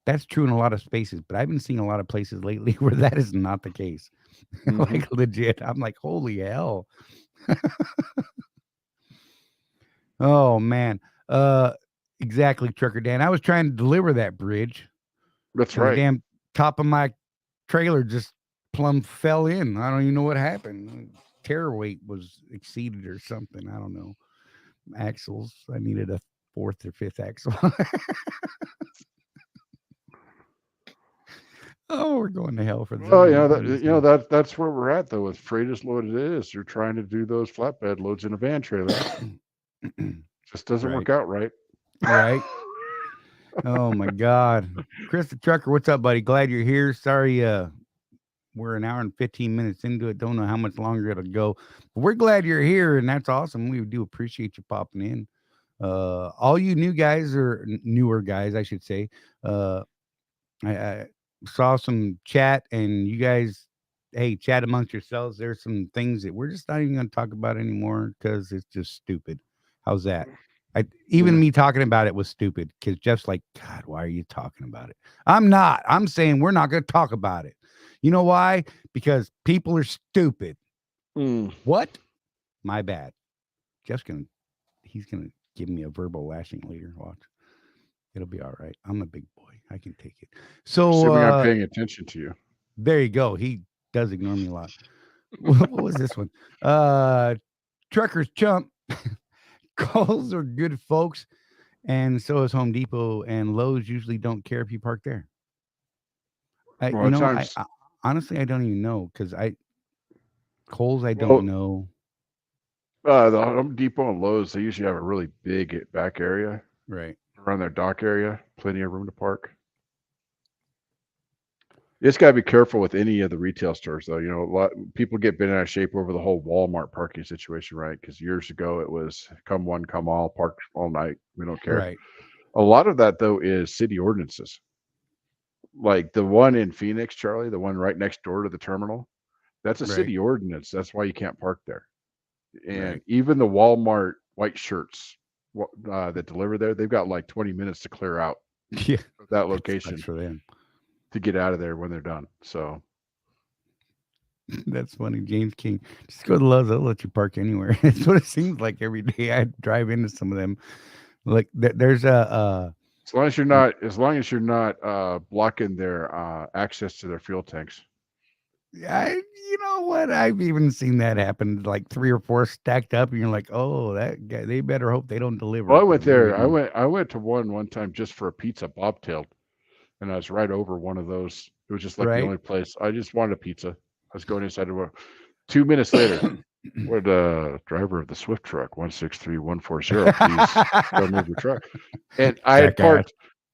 that's true in a lot of spaces, but I've been seeing a lot of places lately where that is not the case. Mhm. Like legit, I'm like, holy hell. Oh man. Exactly, Trucker Dan. I was trying to deliver that bridge, That's and the right. damn top of my trailer just plumb fell in. I don't even know what happened. Terror weight was exceeded or something. I don't know. Axles. I needed a fourth or fifth axle. Oh, we're going to hell for this. Well, that's where we're at though. With freight as loaded as it is, you're trying to do those flatbed loads in a van trailer. Just doesn't work out right. Right. Oh my God. Chris the Trucker, what's up, buddy? Glad you're here. Sorry, we're an hour and 15 minutes into it. Don't know how much longer it'll go. But we're glad you're here, and that's awesome. We do appreciate you popping in. All you new guys, or newer guys, I should say. I saw some chat, and you guys, hey, chat amongst yourselves. There's some things that we're just not even going to talk about anymore because it's just stupid. How's that? Even me talking about it was stupid because Jeff's like, God, why are you talking about it? I'm not. I'm saying we're not going to talk about it. You know why? Because people are stupid. What? My bad. He's going to give me a verbal lashing later. Watch. It'll be all right. I'm a big boy. I can take it. So, assuming I'm paying attention to you. There you go. He does ignore me a lot. What was this one? Truckers Chump. Calls are good folks. And so is Home Depot, and Lowe's usually don't care if you park there. Honestly, I don't even know because Kohl's, I don't know. The Home Depot and Lowe's, they usually have a really big back area, right around their dock area, plenty of room to park. You just gotta be careful with any of the retail stores, though. You know, a lot people get bent out of shape over the whole Walmart parking situation, right? Because years ago it was come one, come all, park all night. We don't care. Right. A lot of that though is city ordinances. Like the one in Phoenix, Charlie, the one right next door to the terminal, that's a city ordinance. That's why you can't park there. And even the Walmart white shirts that deliver there, they've got like 20 minutes to clear out that location for them to get out of there when they're done. So that's funny. James King, just go to Lowe's. They'll let you park anywhere. That's what it seems like every day. I drive into some of them. Like there's a as long as you're not blocking their access to their fuel tanks. You know what? I've even seen that happen, like 3 or 4 stacked up, and you're like, oh, that guy, they better hope they don't deliver. Well, I went there. I went to one time just for a pizza, bobtailed, and I was right over one of those. It was just like the only place. I just wanted a pizza. I was going inside of 2 minutes later. What driver of the Swift truck 163140, please go move your truck. And I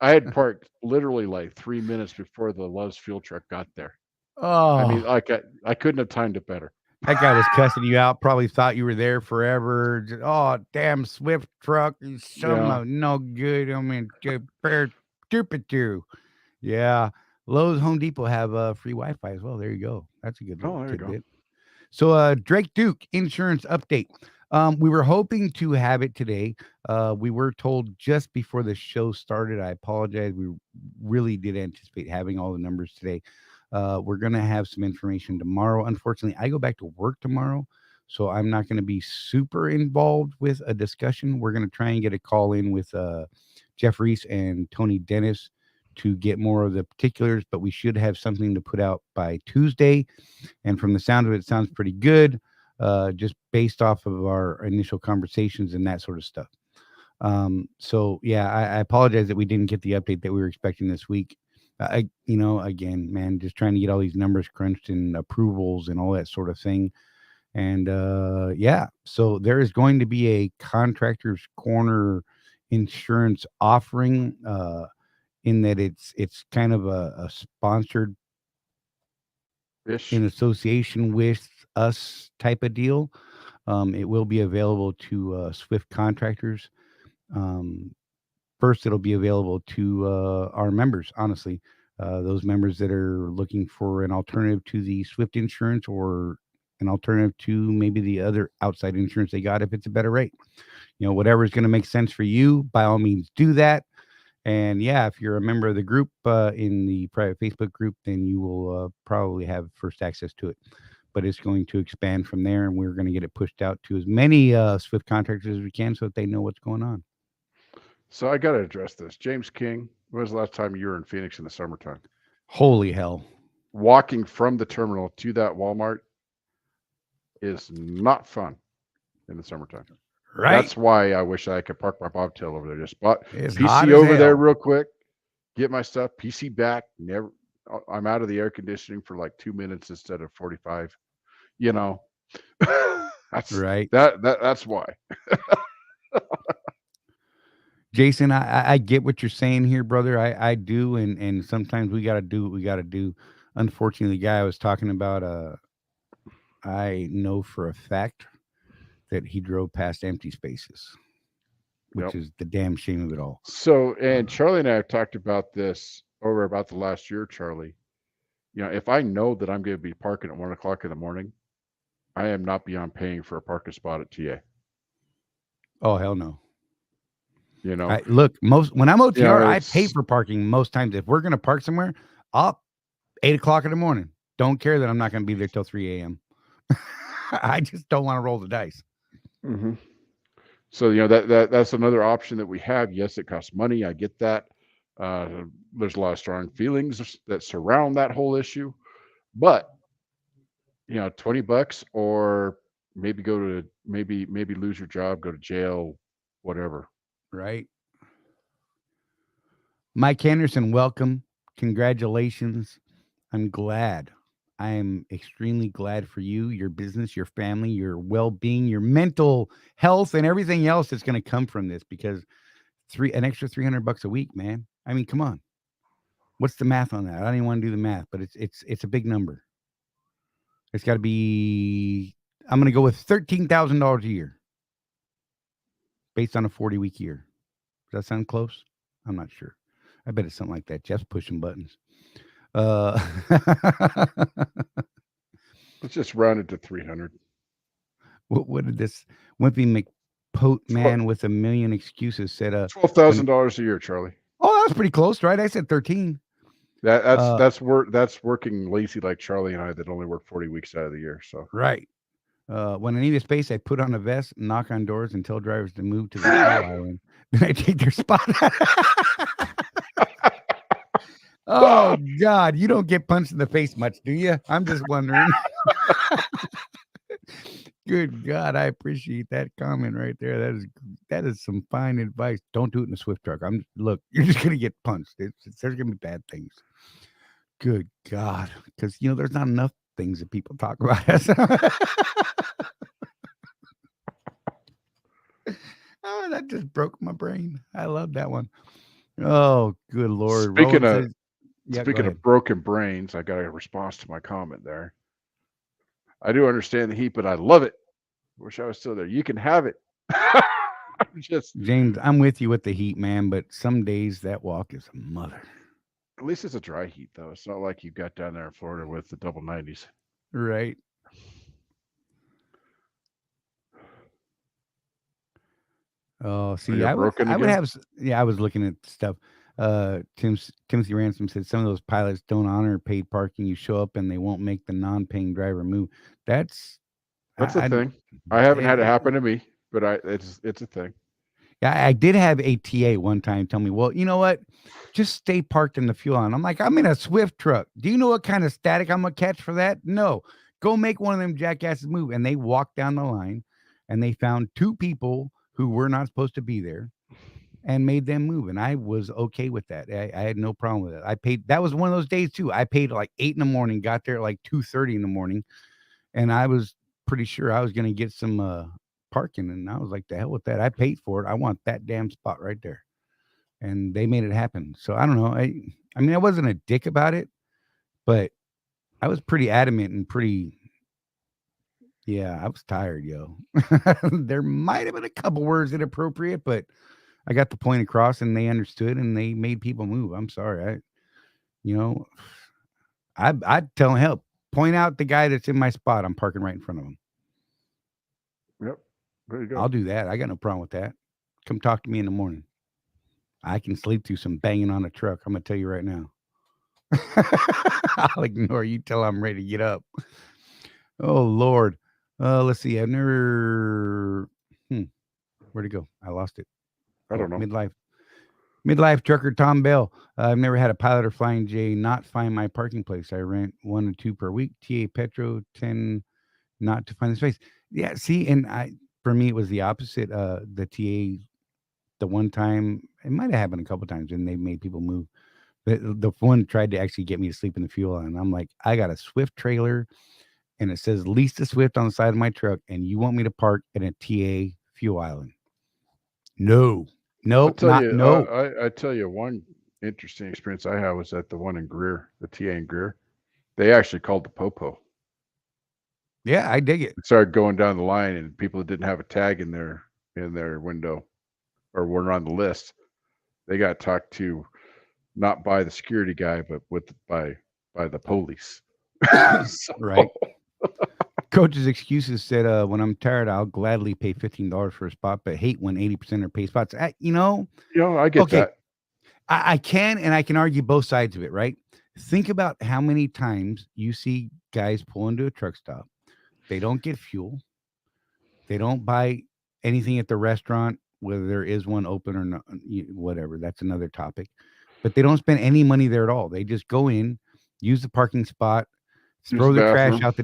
had parked literally like 3 minutes before the Love's fuel truck got there. Oh, I mean, like I couldn't have timed it better. That guy was cussing you out. Probably thought you were there forever. Just, oh, damn Swift truck! You son of no good. I mean, stupid too. Yeah, Lowe's, Home Depot have free Wi-Fi as well. There you go. That's a good tidbit. So, Drake Duke insurance update. We were hoping to have it today. We were told just before the show started. I apologize. We really did anticipate having all the numbers today. We're going to have some information tomorrow. Unfortunately, I go back to work tomorrow, so I'm not going to be super involved with a discussion. We're going to try and get a call in with Jeff Reese and Tony Dennis to get more of the particulars, but we should have something to put out by Tuesday. And from the sound of it, it sounds pretty good, just based off of our initial conversations and that sort of stuff. So, yeah, I apologize that we didn't get the update that we were expecting this week. Again, man, just trying to get all these numbers crunched and approvals and all that sort of thing. And so there is going to be a Contractors Corner insurance offering, in that it's kind of a sponsored in association with us type of deal. It will be available to Swift contractors. first it'll be available to our members, honestly. Those members that are looking for an alternative to the Swift insurance or an alternative to maybe the other outside insurance they got if it's a better rate. Whatever is going to make sense for you, by all means, do that. And yeah, if you're a member of the group in the private Facebook group, then you will probably have first access to it. But it's going to expand from there, and we're going to get it pushed out to as many Swift contractors as we can so that they know what's going on. So I got to address this. James King, when was the last time you were in Phoenix in the summertime? Holy hell. Walking from the terminal to that Walmart is not fun in the summertime. Right. That's why I wish I could park my bobtail over there. Just bought It's hot PC as over there hell. real quick, get my stuff, PC back. Never, I'm out of the air conditioning for like 2 minutes instead of 45. That's Right. That's why. Jason, I get what you're saying here, brother. I do, and sometimes we got to do what we got to do. Unfortunately, the guy I was talking about, I know for a fact that he drove past empty spaces, which Yep. is the damn shame of it all. So, and Charlie and I have talked about this over about the last year, Charlie. If I know that I'm going to be parking at 1 o'clock in the morning, I am not beyond paying for a parking spot at TA. Oh, hell no. Look, when I'm OTR, I pay it's- for parking most times. If we're going to park somewhere, up 8 o'clock in the morning. Don't care that I'm not going to be there till 3 a.m. I just don't want to roll the dice. Mhm. So that's another option that we have. Yes, it costs money. I get that. There's a lot of strong feelings that surround that whole issue, but $20 or maybe go to maybe lose your job, go to jail, whatever. Right. Mike Anderson, welcome. Congratulations. I'm glad. I am extremely glad for you, your business, your family, your well-being, your mental health, and everything else that's going to come from this, because an extra $300 a week, man. I mean, come on. What's the math on that? I don't even want to do the math, but it's a big number. It's got to be, I'm going to go with $13,000 a year based on a 40-week year. Does that sound close? I'm not sure. I bet it's something like that. Jeff's pushing buttons. Let's just round it to 300. What did this Wimpy McPote man with a million excuses said? $12,000 a year, Charlie. Oh, that was pretty close, right? I said 13. That's working lazy like Charlie and I that only work 40 weeks out of the year. So right. When I need a space, I put on a vest, knock on doors, and tell drivers to move to the side island. Then I take their spot. Oh God, you don't get punched in the face much, do you? I'm just wondering. Good God, I appreciate that comment right there. That is some fine advice. Don't do it in a Swift truck. Look, you're just gonna get punched. There's gonna be bad things. Good God, because there's not enough things that people talk about. Oh, that just broke my brain. I love that one. Oh, good Lord. Speaking Roland of says- Yeah, go speaking ahead. of broken brains, I got a response to my comment there. I do understand the heat, but I love it. Wish I was still there. You can have it. Just James, I'm with you with the heat, man, but some days that walk is a mother. at least it's a dry heat though. It's not like you got down there in Florida with the double 90s. Right. Oh, see, you I would broken have, again? I was looking at stuff. Timothy Ransom said some of those pilots don't honor paid parking. You show up and they won't make the non-paying driver move. That's a I- thing. I haven't had it it- happen to me, but it's a thing. Yeah, I did have a TA one time tell me, well, you know what? Just stay parked in the fuel line. I'm like, I'm in a Swift truck. Do you know what kind of static I'm going to catch for that? No. Go make one of them jackasses move. And they walked down the line and they found two people who were not supposed to be there and made them move. And I was okay with that. I had no problem with it. I paid. That was one of those days too. I paid like 8 in the morning, got there at like 2:30 in the morning. And I was pretty sure I was going to get some parking, and I was like, the hell with that. I paid for it. I want that damn spot right there. And they made it happen. So I don't know. I mean, I wasn't a dick about it, but I was pretty adamant and I was tired, yo. There might have been a couple words inappropriate, but I got the point across, and they understood, and they made people move. I'm sorry, I'd tell them, help. Point out the guy that's in my spot. I'm parking right in front of him. Yep. There you go. I'll do that. I got no problem with that. Come talk to me in the morning. I can sleep through some banging on a truck. I'm gonna tell you right now. I'll ignore you till I'm ready to get up. Oh Lord. Let's see. I've never. Where'd it go? I lost it. I don't know. Midlife trucker Tom Bell. I've never had a pilot or flying J not find my parking place. I rent 1 or 2 per week. TA Petro 10 not to find the space. Yeah, see, and for me it was the opposite. The TA, the one time, it might have happened a couple times, and they made people move. The one tried to actually get me to sleep in the fuel island. I'm like, I got a Swift trailer, and it says lease the Swift on the side of my truck, and you want me to park in a TA fuel island? No. I tell you, No. one interesting experience I had was at the one in Greer, the TA in Greer. They actually called the Popo. Yeah, I dig it. It started going down the line, and people that didn't have a tag in their window or weren't on the list, they got talked to not by the security guy, but by the police. So, Right. Coach's excuses said, when I'm tired, I'll gladly pay $15 for a spot, but hate when 80% are paid spots. I get that. I can, and I can argue both sides of it, right? Think about how many times you see guys pull into a truck stop. They don't get fuel. They don't buy anything at the restaurant, whether there is one open or not, whatever. That's another topic. But they don't spend any money there at all. They just go in, use the parking spot, throw the trash out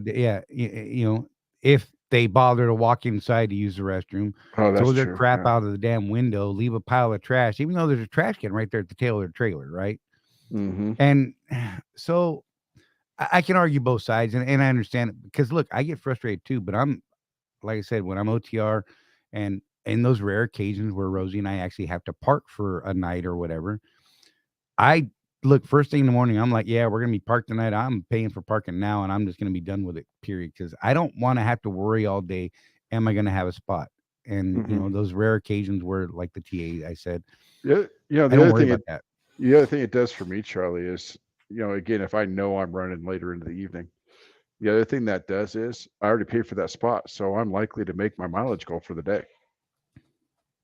if they bother to walk inside to use the restroom, throw their crap out of the damn window, leave a pile of trash, even though there's a trash can right there at the tail of their trailer, right? Mm-hmm. And so I can argue both sides, and I understand it, because look, I get frustrated too, but I'm, like I said, when I'm OTR and in those rare occasions where Rosie and I actually have to park for a night or whatever, I look, first thing in the morning, I'm like, yeah, we're going to be parked tonight. I'm paying for parking now, and I'm just going to be done with it, period. Because I don't want to have to worry all day, am I going to have a spot? And, those rare occasions where, like the TA, I said, the other thing it does for me, Charlie, is, again, if I know I'm running later into the evening, the other thing that does is I already paid for that spot, so I'm likely to make my mileage goal for the day.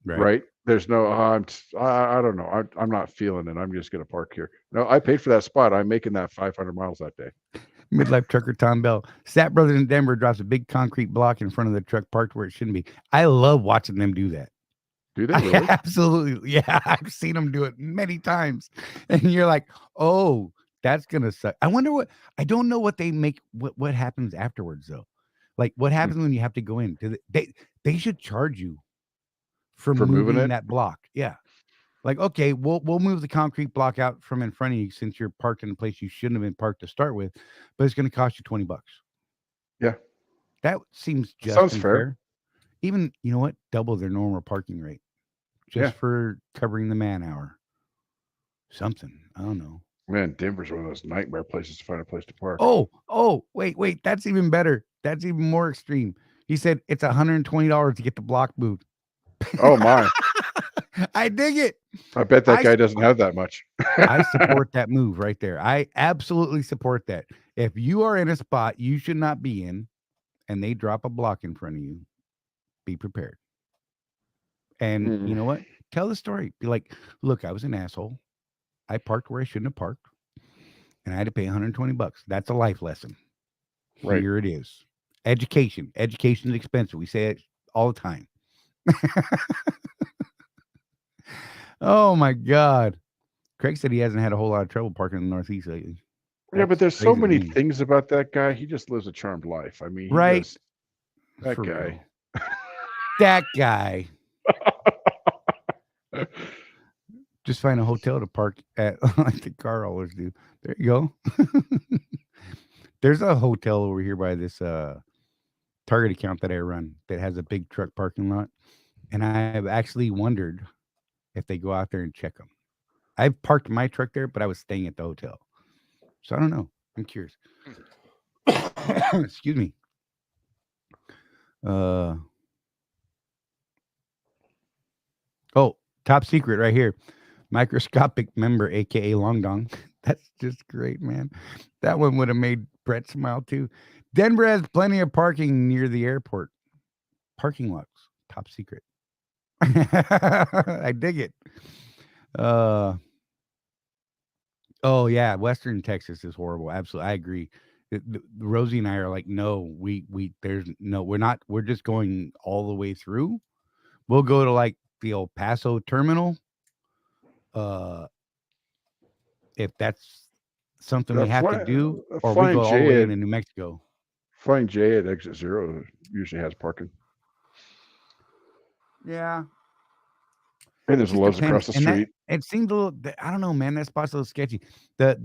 Right? There's no, I don't know. I'm not feeling it. I'm just going to park here. No, I paid for that spot. I'm making that 500 miles that day. Midlife trucker Tom Bell. Sat Brothers in Denver drops a big concrete block in front of the truck parked where it shouldn't be. I love watching them do that. Do they really? Absolutely. Yeah, I've seen them do it many times. And you're like, oh, that's going to suck. I wonder I don't know what they make, what happens afterwards, though. Like, what happens when you have to go in? They should charge you for moving that block. Yeah. Like, okay, we'll move the concrete block out from in front of you since you're parked in a place you shouldn't have been parked to start with, but it's going to cost you $20. Yeah. That seems just sounds fair. Even, you know what? Double their normal parking rate just for covering the man hour. Something. I don't know. Man, Denver's one of those nightmare places to find a place to park. Oh, wait. That's even better. That's even more extreme. He said it's $120 to get the block moved. Oh my. I dig it. I bet that guy doesn't have that much. I support that move right there. I absolutely support that. If you are in a spot you should not be in and they drop a block in front of you, be prepared. And you know what? Tell the story. Be like, look, I was an asshole. I parked where I shouldn't have parked, and I had to pay $120. That's a life lesson. Right. Here it is. Education. Education is expensive. We say it all the time. Oh my God. Craig said he hasn't had a whole lot of trouble parking in the Northeast lately. Yeah, but there's so many things about that guy. He just lives a charmed life. I mean, right? That guy. That guy. Just find a hotel to park at, like the car always do. There you go. There's a hotel over here by this Target account that I run that has a big truck parking lot, and I have actually wondered if they go out there and check them. I've parked my truck there, but I was staying at the hotel, so I don't know. I'm curious. Excuse me. top secret right here. Microscopic member, aka Long Dong. That's just great, man. That one would have made Brett smile too. Denver has plenty of parking near the airport. Parking lots, top secret. I dig it. Oh yeah, Western Texas is horrible. Absolutely, I agree. Rosie and I are like, no, there's no, we're just going all the way through. We'll go to like the El Paso terminal. If that's something we have to do, or we go all the way into New Mexico. Flying J at exit 0 usually has parking. Yeah. And there's Lowe's across the street. It seemed a little, I don't know, man, that spot's a little sketchy. The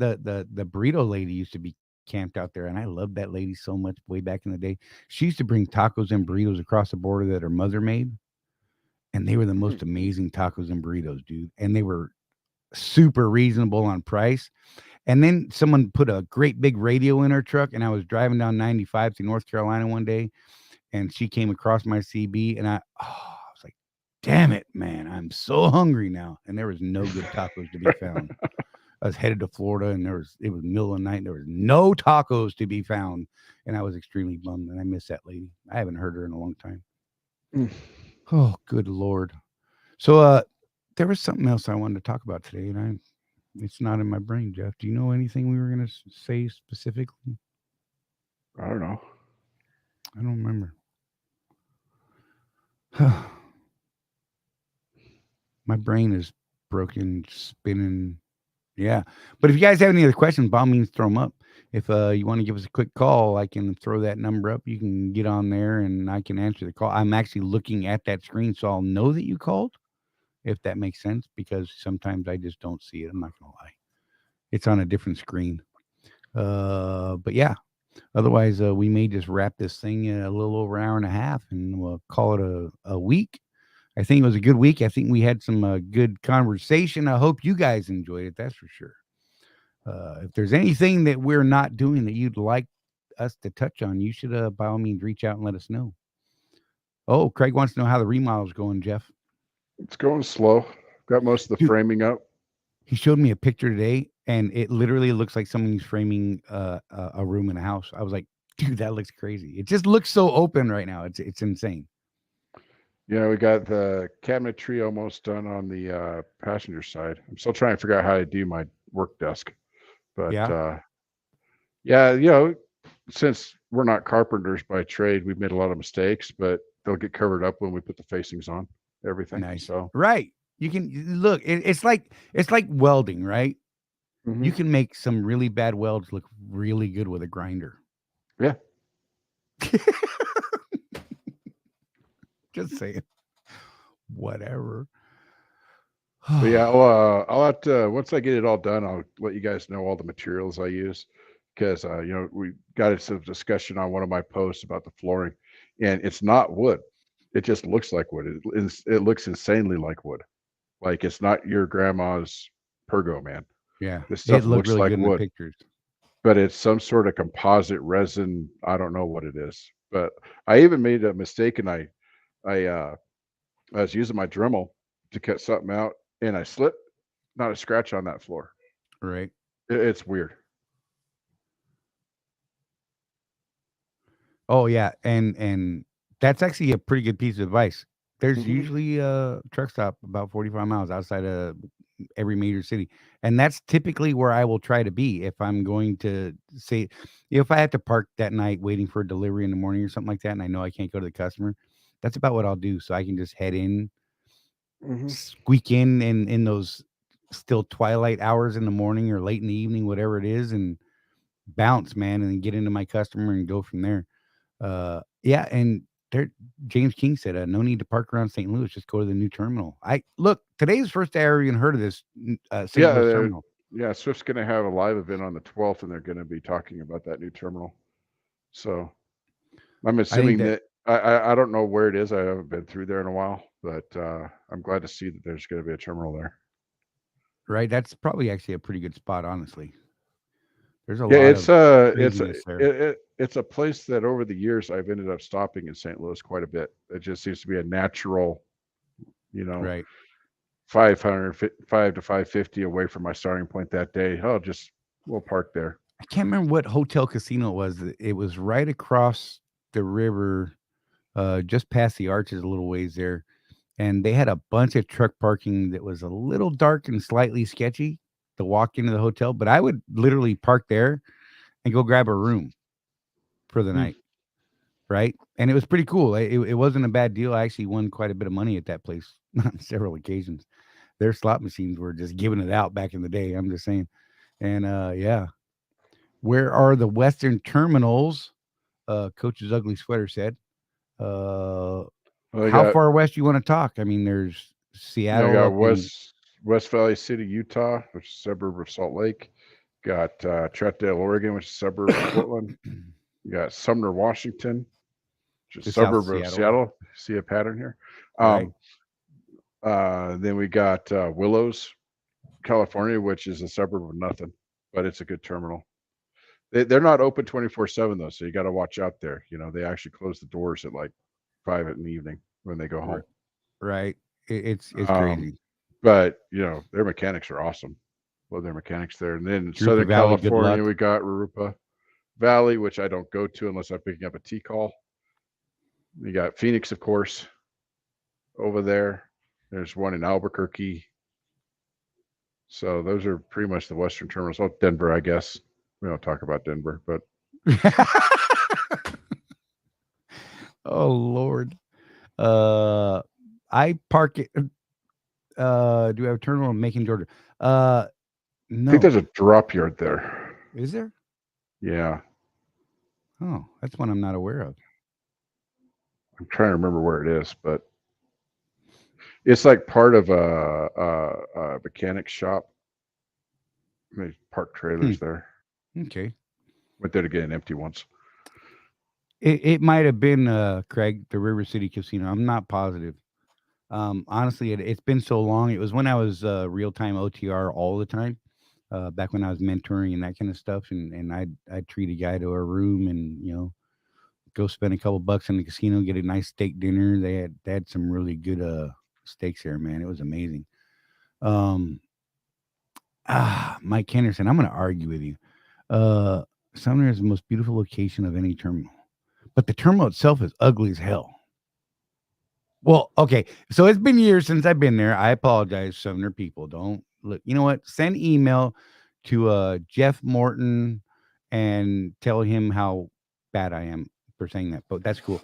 burrito lady used to be camped out there, and I loved that lady so much way back in the day. She used to bring tacos and burritos across the border that her mother made, and they were the most amazing tacos and burritos, dude. And they were super reasonable on price. And then someone put a great big radio in her truck, and I was driving down 95 to North Carolina one day, and she came across my CB, and I was like, damn it, man, I'm so hungry now. And there was no good tacos to be found. I was headed to Florida, and it was middle of the night, and there was no tacos to be found. And I was extremely bummed, and I miss that lady. I haven't heard her in a long time. Oh, good Lord. So there was something else I wanted to talk about today, and it's not in my brain, Jeff. Do you know anything we were going to say specifically? I don't know. I don't remember. My brain is broken, spinning. Yeah. But if you guys have any other questions, by all means, throw them up. If you want to give us a quick call, I can throw that number up. You can get on there, and I can answer the call. I'm actually looking at that screen, so I'll know that you called, if that makes sense, because sometimes I just don't see it. I'm not going to lie. It's on a different screen. But yeah, otherwise, we may just wrap this thing in a little over an hour and a half, and we'll call it a week. I think it was a good week. I think we had some good conversation. I hope you guys enjoyed it. That's for sure. If there's anything that we're not doing that you'd like us to touch on, you should, by all means, reach out and let us know. Oh, Craig wants to know how the remodel's going, Jeff. It's going slow. Got most of the framing up. He showed me a picture today, and it literally looks like somebody's framing a room in a house. I was like, dude, that looks crazy. It just looks so open right now. It's insane. Yeah, we got the cabinetry almost done on the passenger side. I'm still trying to figure out how to do my work desk. But yeah, since we're not carpenters by trade, we've made a lot of mistakes, but they'll get covered up when we put the facings on everything. Nice. So right. You can look, it's like welding, right? Mm-hmm. You can make some really bad welds look really good with a grinder. Yeah. Just saying. Whatever. But yeah, I'll have to, once I get it all done, I'll let you guys know all the materials I use, because we got into some discussion on one of my posts about the flooring, and it's not wood. It just looks like wood. It looks insanely like wood. Like it's not your grandma's Pergo, man. Yeah, this stuff looks really like good wood, in the pictures. but it's some sort of composite resin. I don't know what it is, but I even made a mistake, and I was using my Dremel to cut something out, and I slipped. Not a scratch on that floor. Right. It's weird. Oh yeah, and that's actually a pretty good piece of advice. There's Mhm. usually a truck stop about 45 miles outside of every major city, and that's typically where I will try to be if I'm going to say, if I have to park that night waiting for a delivery in the morning or something like that, and I know I can't go to the customer. That's about what I'll do, so I can just head in, squeak in those still twilight hours in the morning or late in the evening, whatever it is, and bounce, man, and then get into my customer and go from there. Yeah, and James King said, no need to park around St. Louis, just go to the new terminal. Today's the first day I ever even heard of this St. Louis terminal. Yeah, Swift's going to have a live event on the 12th, and they're going to be talking about that new terminal. So I'm assuming that I don't know where it is. I haven't been through there in a while, but I'm glad to see that there's going to be a terminal there. Right, that's probably actually a pretty good spot, honestly. There's a lot of craziness there. It's a place that over the years I've ended up stopping in St. Louis quite a bit. It just seems to be a natural, right, 500, 5 to 550 away from my starting point that day. We'll park there. I can't remember what hotel casino it was. It was right across the river, just past the arches a little ways there. And they had a bunch of truck parking that was a little dark and slightly sketchy to walk into the hotel. But I would literally park there and go grab a room for the night. Right. And it was pretty cool. It wasn't a bad deal. I actually won quite a bit of money at that place on several occasions. Their slot machines were just giving it out back in the day. I'm just saying. And yeah. Where are the Western terminals? Coach's ugly sweater said. How far west you want to talk? I mean, there's Seattle. I got West Valley City, Utah, which is a suburb of Salt Lake. Got Troutdale, Oregon, which is a suburb of Portland. You got Sumner, Washington, which is a suburb of Seattle. See a pattern here. Right. Then we got Willows, California, which is a suburb of nothing, but it's a good terminal. They're not open 24/7 though, so you got to watch out there. You know, they actually close the doors at like 5 in the evening when they go home. Right. It's crazy. But you know, their mechanics are awesome. Well, their mechanics there. And then Drupa Southern Valley, good California, luck. we got Rurupa Valley, which I don't go to unless I'm picking up a T call. We got Phoenix, of course, over there. There's one in Albuquerque. So those are pretty much the Western terminals. Oh, Denver, I guess. We don't talk about Denver, but Oh Lord. I park it. Do we have a terminal in Macon, Georgia? I No. think there's a drop yard there. Is there? Yeah. Oh, that's one I'm not aware of. I'm trying to remember where it is, but it's like part of a mechanic shop. They park trailers there. Okay. Went there to get an empty once. It might have been Craig, the River City Casino. I'm not positive. Honestly, it's been so long. It was when I was real-time OTR all the time. Back when I was mentoring and that kind of stuff, and I'd treat a guy to a room and, you know, go spend a couple bucks in the casino, get a nice steak dinner. They had some really good steaks there, man. It was amazing. Mike Henderson, I'm going to argue with you. Sumner is the most beautiful location of any terminal, but the terminal itself is ugly as hell. Well, okay, so it's been years since I've been there. I apologize, Sumner people. Don't look. You know what? Send email to Jeff Morton and tell him how bad I am for saying that. But that's cool.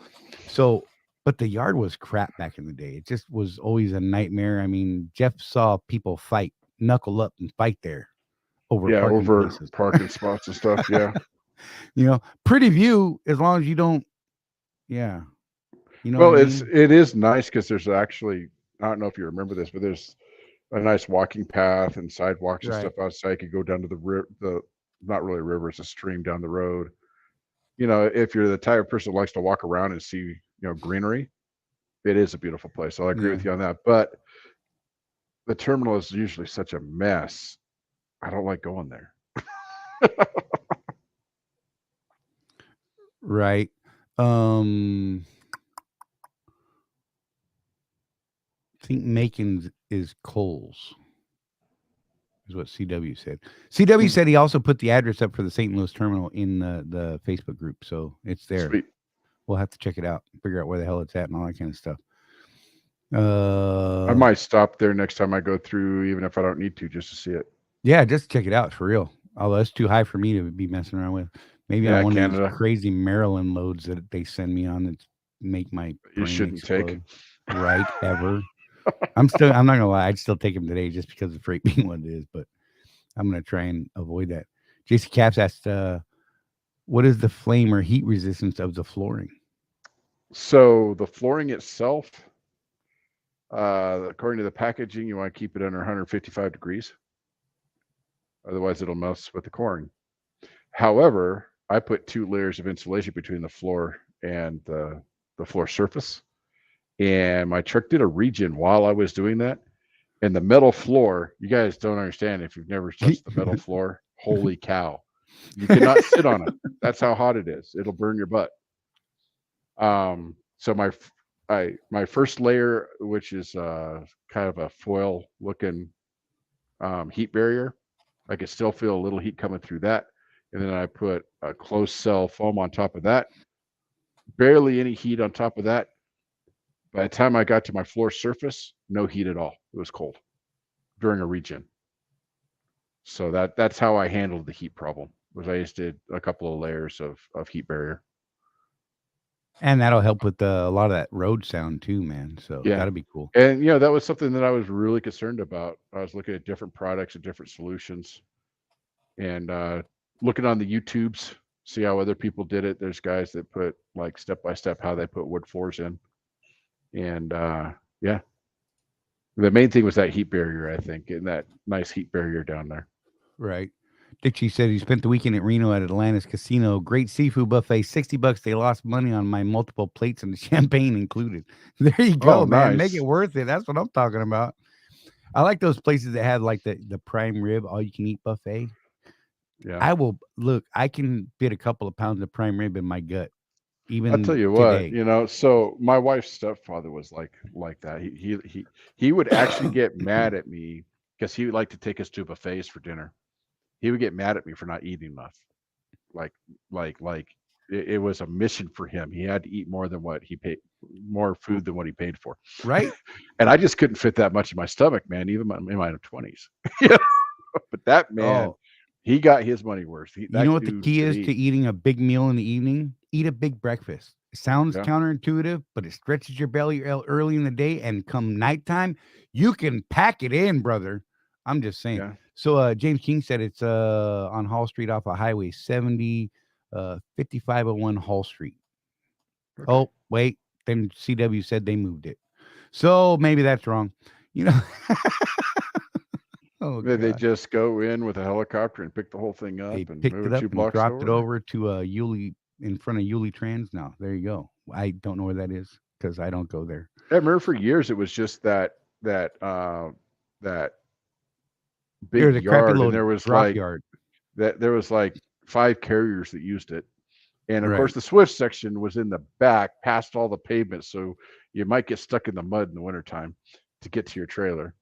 So, but the yard was crap back in the day. It just was always a nightmare. I mean, Jeff saw people fight, knuckle up and fight there over parking spots and stuff. Yeah. You know, pretty view as long as you don't. Yeah. You know, well, it is nice because there's actually, I don't know if you remember this, but there's a nice walking path and sidewalks and stuff outside. You could go down to the not really a river, it's a stream down the road. You know, if you're the type of person who likes to walk around and see, you know, greenery, it is a beautiful place. So I agree with you on that. But the terminal is usually such a mess. I don't like going there. Right. I think Macon's is Coles, is what CW said. CW said he also put the address up for the St. Louis terminal in the Facebook group, so it's there. Sweet. We'll have to check it out, figure out where the hell it's at and all that kind of stuff. I might stop there next time I go through, even if I don't need to, just to see it. Yeah, just check it out for real. Although it's too high for me to be messing around with. Maybe on one of these crazy Maryland loads that they send me on that make my you shouldn't explode. Right, ever. I'm not gonna lie, I'd still take him today just because of freight being what it is, but I'm gonna try and avoid that. JC Caps asked, what is the flame or heat resistance of the flooring? So the flooring itself, according to the packaging, you want to keep it under 155 degrees. Otherwise it'll mess with the coring. However, I put 2 layers of insulation between the floor and the floor surface. And my truck did a regen while I was doing that. And the metal floor, you guys don't understand if you've never touched the metal floor. Holy cow. You cannot sit on it. That's how hot it is. It'll burn your butt. So my first layer, which is kind of a foil looking heat barrier, I could still feel a little heat coming through that. And then I put a closed cell foam on top of that. Barely any heat on top of that. By the time I got to my floor surface, no heat at all. It was cold during a regen. So that's how I handled the heat problem. Was I just did a couple of layers of heat barrier. And that'll help with a lot of that road sound too, man. So Yeah. that'll be cool. And you know, that was something that I was really concerned about. I was looking at different products and different solutions, and looking on the YouTubes, see how other people did it. There's guys that put like step by step how they put wood floors in, and yeah, the main thing was that heat barrier. I think, and that nice heat barrier down there. Right. Dixie said he spent the weekend at Reno at Atlantis Casino. Great seafood buffet, $60. They lost money on my multiple plates and the champagne included. There you go, Oh, man. Make nice. it worth it. That's what I'm talking about. I like those places that have like the prime rib, all you can eat buffet. Yeah, I will look, I can fit a couple of pounds of prime rib in my gut. Even I'll tell you today. what. You know, so my wife's stepfather was like that. He would actually get mad at me because he would like to take us to buffets for dinner. He would get mad at me for not eating enough. Like it was a mission for him. He had to eat more than what he paid, more food than what he paid for. Right? And I just couldn't fit that much in my stomach, man, even in my 20s. Yeah. But that man, Oh, he got his money worth. you know what the dude key could is to eat. eating a big meal in the evening? Eat a big breakfast. It sounds Yeah. counterintuitive, but it stretches your belly early in the day, and come nighttime, you can pack it in, brother. I'm just saying. Yeah. So James King said it's on Hall Street off of Highway 70, 5501 Hall Street. Okay. Oh, wait. Then CW said they moved it. So maybe that's wrong. You know. Oh, They God. just go in with a helicopter and pick the whole thing up They and picked move it it up 2 and blocks dropped it over. over to Yulee in front of Yulee Trans. Now there you go. I don't know where that is because I don't go there. I remember for years it was just that There was big a crappy yard, and little there was drop like yard. there was like 5 carriers that used it. And of Right. course, the Swift section was in the back, past all the pavement, so you might get stuck in the mud in the wintertime to get to your trailer.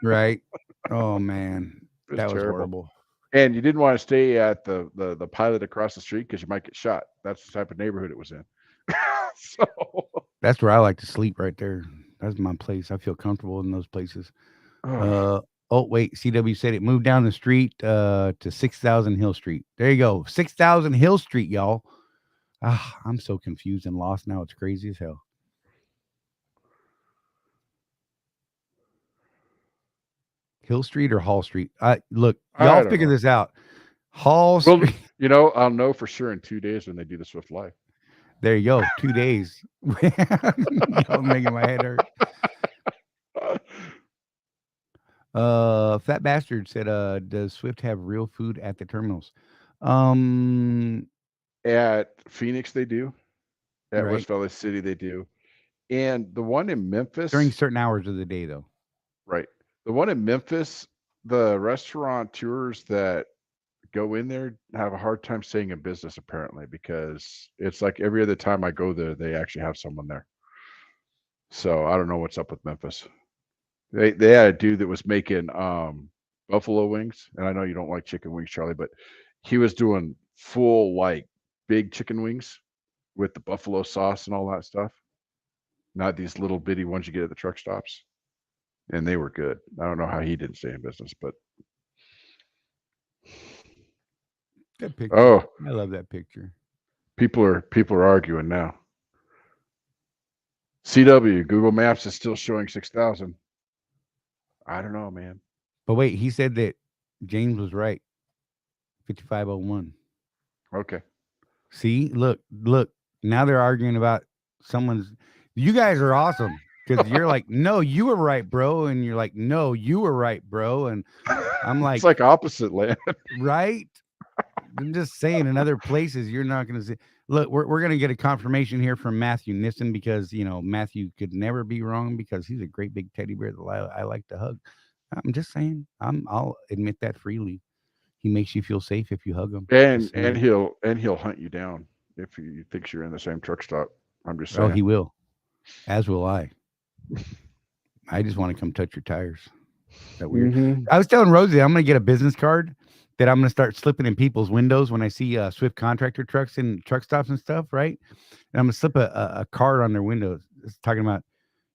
Right. Oh man, It that was terrible. horrible. And you didn't want to stay at the pilot across the street because you might get shot. That's the type of neighborhood it was in. So That's where I like to sleep. Right there. That's my place. I feel comfortable in those places. Oh wait, CW said it moved down the street to 6,000 Hill Street. There you go, 6,000 Hill Street, y'all. Ah, I'm so confused and lost now. It's crazy as hell. Hill Street or Hall Street? Look, I y'all don't figure know. this out. Hall Well, Street. you know, I'll know for sure in 2 days when they do the Swift Live. There you go. 2 days. Y'all making my head hurt. Fat Bastard said, does Swift have real food at the terminals? At Phoenix, they do. At Right. West Valley City, they do. And the one in Memphis, During certain hours of the day, though. right? The one in Memphis, the restaurateurs that go in there have a hard time staying in business, apparently, because it's like every other time I go there, they actually have someone there. So I don't know what's up with Memphis. They had a dude that was making buffalo wings, and I know you don't like chicken wings, Charlie, but he was doing full like big chicken wings with the buffalo sauce and all that stuff. Not these little bitty ones you get at the truck stops. And they were good. I don't know how he didn't stay in business, but That picture. oh, I love that picture. people are arguing now. CW, Google Maps is still showing 6,000. I don't know, man. But wait, he said that James was right. 5501. Okay. See, look. Now they're arguing about someone's. You guys are awesome because you're like, no, you were right, bro, and you're like, no, you were right, bro, and I'm like, It's like opposite land. right. I'm just saying, in other places, you're not going to see. Look, we're going to get a confirmation here from Matthew Nissen because Matthew could never be wrong because he's a great big teddy bear that I like to hug. I'm just saying, I'll admit that freely. He makes you feel safe if you hug him. And he'll hunt you down if he thinks you're in the same truck stop. I'm just saying. Oh, he will. As will I. I just want to come touch your tires. Is that weird? Mhm. I was telling Rosie I'm going to get a business card that I'm going to start slipping in people's windows when I see Swift Contractor trucks and truck stops and stuff, right? And I'm going to slip a card on their windows. It's talking about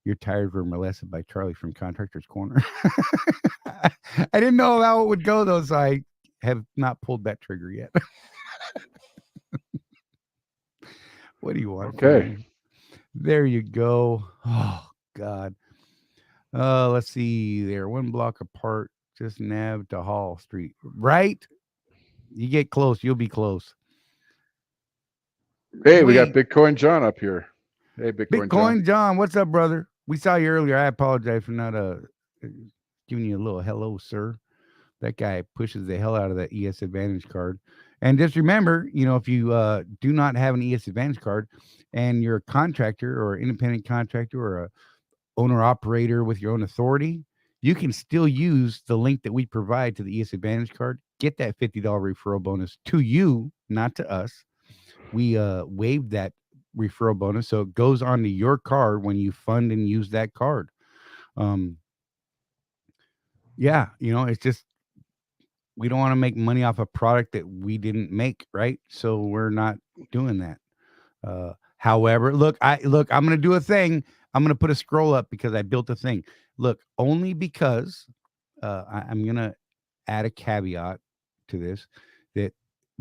your tires were molested by Charley from Contractors Corner. I didn't know how it would go, though, so I have not pulled that trigger yet. What do you want? from Okay. me? There you go. Oh, God. Let's see. They're one block apart, just nav to Hall Street. Right? You get close, you'll be close. Hey, we got Wait. Bitcoin John up here. Hey, Bitcoin John. Bitcoin John, what's up, brother? We saw you earlier. I apologize for not giving you a little hello, sir. That guy pushes the hell out of that ES Advantage card. And just remember, if you do not have an ES Advantage card and you're a contractor or independent contractor or a owner operator with your own authority, you can still use the link that we provide to the ES Advantage card. Get that $50 referral bonus to you, not to us. We waived that referral bonus, so it goes onto your card when you fund and use that card. Yeah, it's just we don't want to make money off a product that we didn't make, right? So we're not doing that. However, look, I'm going to do a thing. I'm going to put a scroll up because I built a thing. Look, only because I'm going to add a caveat to this that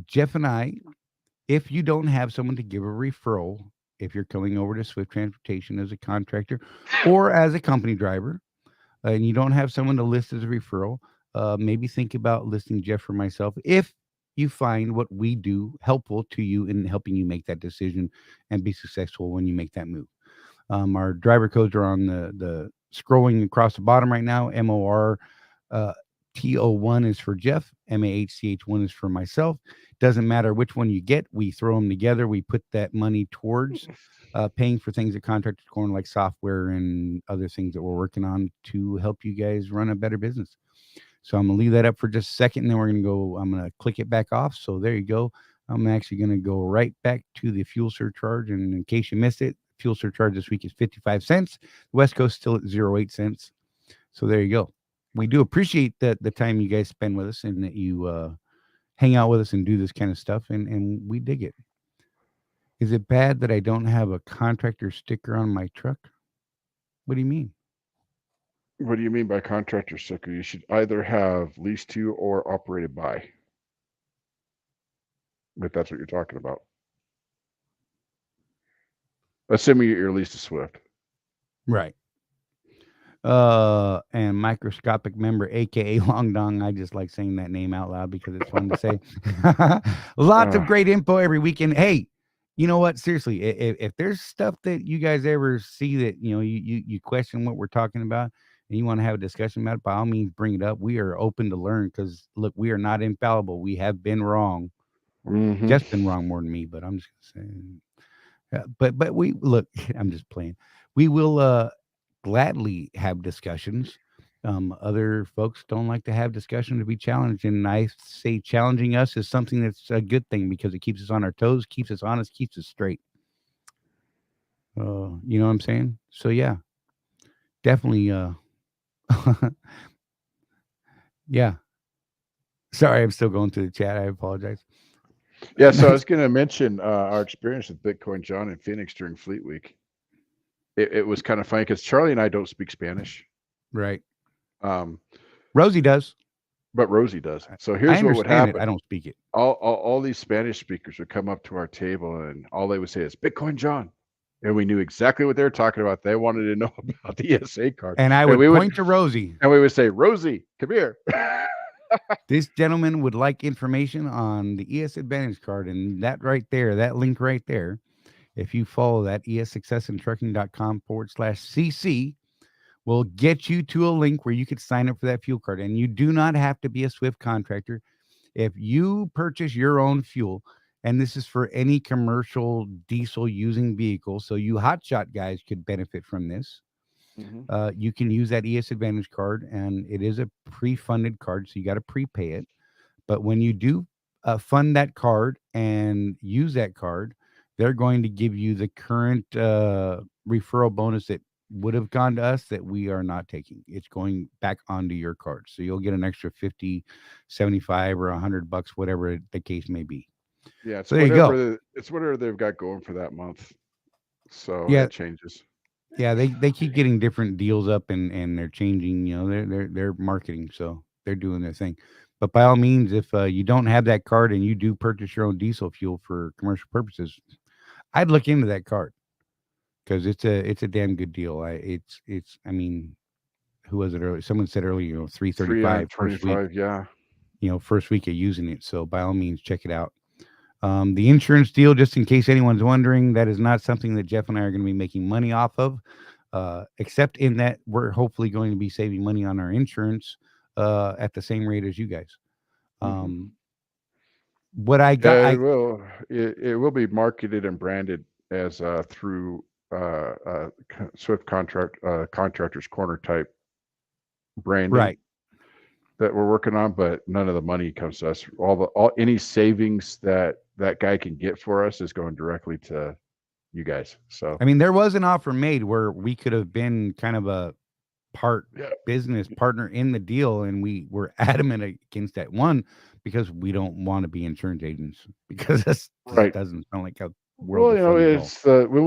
Jeff and I, if you don't have someone to give a referral, if you're coming over to Swift Transportation as a contractor or as a company driver, and you don't have someone to list as a referral, maybe think about listing Jeff or myself if you find what we do helpful to you in helping you make that decision and be successful when you make that move. Our driver codes are on the scrolling across the bottom right now. MOR TO1 is for Jeff. MAHCH1 is for myself. Doesn't matter which one you get. We throw them together. We put that money towards paying for things at Contractors Corner, like software and other things that we're working on to help you guys run a better business. So I'm going to leave that up for just a second, and then we're going to go. I'm going to click it back off. So there you go. I'm actually going to go right back to the fuel surcharge. And in case you missed it, fuel surcharge this week is 55 cents. The West Coast still at 08 cents. So there you go. We do appreciate the time you guys spend with us and that you hang out with us and do this kind of stuff. And we dig it. Is it bad that I don't have a contractor sticker on my truck? What do you mean? What do you mean by contractor sticker? You should either have leased to or operated by. If that's what you're talking about. Assuming you're leased to Swift. Right. And microscopic member, aka Long Dong. I just like saying that name out loud because it's fun to say. Lots of great info every weekend. Hey, you know what? Seriously, if there's stuff that you guys ever see that you question what we're talking about and you want to have a discussion about it, by all means, bring it up. We are open to learn because look, we are not infallible. We have been wrong. Mm-hmm. Just been wrong more than me, but I'm just saying. But we look. I'm just playing. We will gladly have discussions. Other folks don't like to have discussion to be challenged, and I say challenging us is something that's a good thing because it keeps us on our toes, keeps us honest, keeps us straight. You know what I'm saying? So yeah, definitely. Yeah. Sorry, I'm still going through the chat. I apologize. Yeah, so I was going to mention our experience with Bitcoin John in Phoenix during Fleet Week. It was kind of funny because Charley and I don't speak Spanish. Right. Um, Rosie does. But Rosie does. So I here's what would understand happen. it. I don't speak it. All these Spanish speakers would come up to our table and all they would say is Bitcoin John. And we knew exactly what they were talking about. They wanted to know about the ESA card. And I would point to Rosie. And we would say, Rosie, come here. This gentleman would like information on the ES Advantage card. And that right there, that link right there, if you follow that, essuccessintrucking.com/CC, will get you to a link where you could sign up for that fuel card. And you do not have to be a Swift contractor. If you purchase your own fuel, and this is for any commercial diesel using vehicle, so you hotshot guys could benefit from this. Mm-hmm. You can use that ES Advantage card, and it is a pre-funded card, so you got to prepay it. But when you do fund that card and use that card, they're going to give you the current referral bonus that would have gone to us that we are not taking. It's going back onto your card. So you'll get an extra 50, 75 or $100, whatever the case may be. Yeah, it's So there you go. whatever they've got going for that month. So Yeah. it changes. Yeah, they keep getting different deals up and they're changing, they're marketing, so they're doing their thing. But by all means, if you don't have that card and you do purchase your own diesel fuel for commercial purposes, I'd look into that card because it's a damn good deal. I mean, who was it earlier? Someone said earlier, $3.35 first week, 25, yeah. first week of using it. So by all means, check it out. The insurance deal, just in case anyone's wondering, that is not something that Jeff and I are going to be making money off of, except in that we're hopefully going to be saving money on our insurance at the same rate as you guys. What I got, it will be marketed and branded as through Swift Contractors Corner type branding. Right. That we're working on, but none of the money comes to us. Any savings that guy can get for us is going directly to you guys. So I mean, there was an offer made where we could have been kind of a business partner in the deal, and we were adamant against that one because we don't want to be insurance agents because that doesn't sound like a world. Well, it's when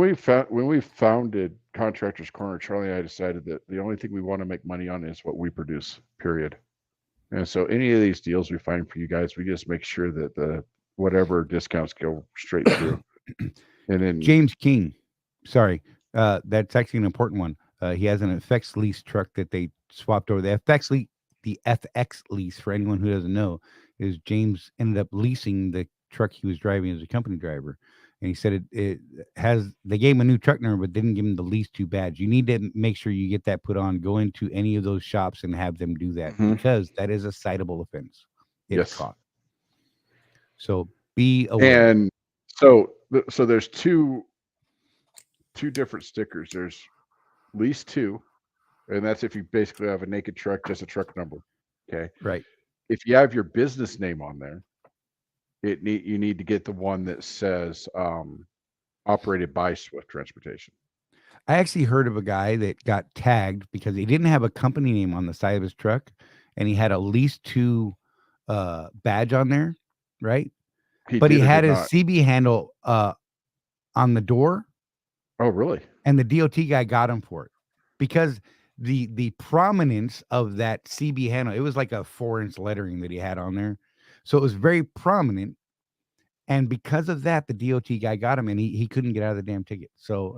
we founded Contractors Corner, Charley and I decided that the only thing we want to make money on is what we produce. Period. And so any of these deals we find for you guys, we just make sure that the whatever discounts go straight through. And then James King, sorry, that's actually an important one. He has an FX lease truck that they swapped over. The FX lease, for anyone who doesn't know, is James ended up leasing the truck he was driving as a company driver. And he said they gave him a new truck number, but didn't give him the lease to badge. You need to make sure you get that put on. Go into any of those shops and have them do that because that is a citable offense. It's caught. So be aware. And so there's two different stickers. There's lease 2, and that's if you basically have a naked truck, just a truck number. Okay. Right. If you have your business name on there, you need to get the one that says operated by Swift Transportation. I actually heard of a guy that got tagged because he didn't have a company name on the side of his truck, and he had a lease 2 badge on there, right? But he had his CB handle on the door. Oh, really? And the DOT guy got him for it because the prominence of that CB handle, it was like a 4-inch lettering that he had on there. So it was very prominent. And because of that, the DOT guy got him and he couldn't get out of the damn ticket. So,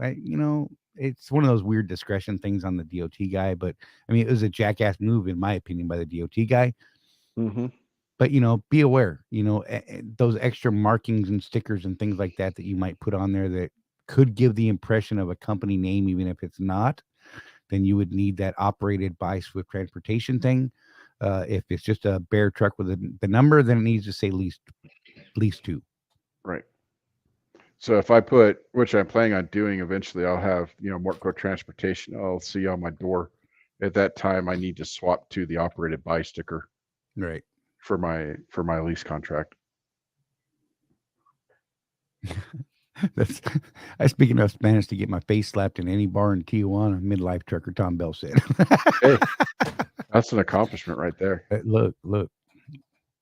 it's one of those weird discretion things on the DOT guy. But I mean, it was a jackass move, in my opinion, by the DOT guy. Mm-hmm. But, be aware, those extra markings and stickers and things like that you might put on there that could give the impression of a company name, even if it's not, then you would need that operated by Swift Transportation thing. If it's just a bare truck with the number, then it needs to say lease 2. Right. So if I put, which I'm planning on doing eventually, I'll have, Morton Transportation LLC on my door. At that time, I need to swap to the operated by sticker. Right. For my lease contract. I speak enough Spanish to get my face slapped in any bar in Tijuana, midlife trucker Tom Bell said. Hey, that's an accomplishment right there. Look,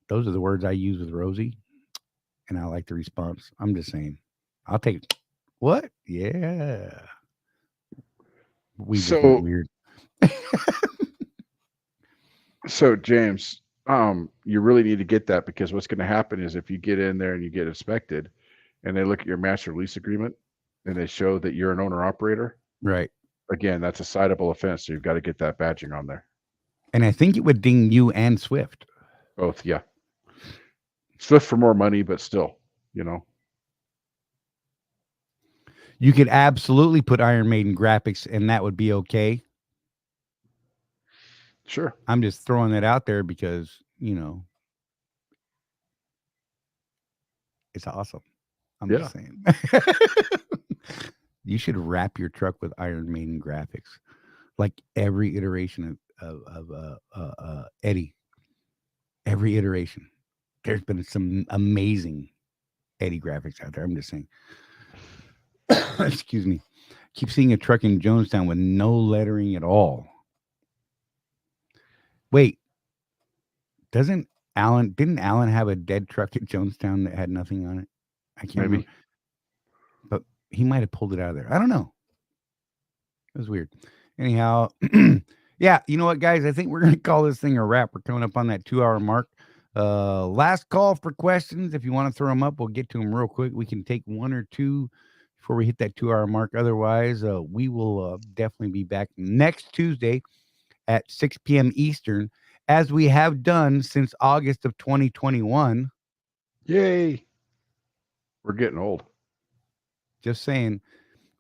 those are the words I use with Rosie, and I like the response. I'm just saying, I'll take it. What? Yeah. We just went weird. So James, you really need to get that because what's going to happen is if you get in there and you get inspected and they look at your master lease agreement and they show that you're an owner operator. Right. Again, that's a citable offense. So you've got to get that badging on there. And I think it would ding you and Swift. Both. Yeah. Swift for more money, but still, You could absolutely put Iron Maiden graphics and that would be okay. Sure. I'm just throwing that out there because, it's awesome. I'm just saying. You should wrap your truck with Iron Maiden graphics. Like every iteration of Eddie. Every iteration. There's been some amazing Eddie graphics out there. I'm just saying. Excuse me. Keep seeing a truck in Jonestown with no lettering at all. Wait, didn't Alan have a dead truck at Jonestown that had nothing on it? I can't remember. Maybe. But he might have pulled it out of there. I don't know. It was weird. Anyhow, yeah, you know what, guys? I think we're going to call this thing a wrap. We're coming up on that 2-hour mark. Last call for questions. If you want to throw them up, we'll get to them real quick. We can take one or two before we hit that 2-hour mark. Otherwise, we will definitely be back next Tuesday at 6 p.m. Eastern, as we have done since August of 2021. Yay. We're getting old. Just saying,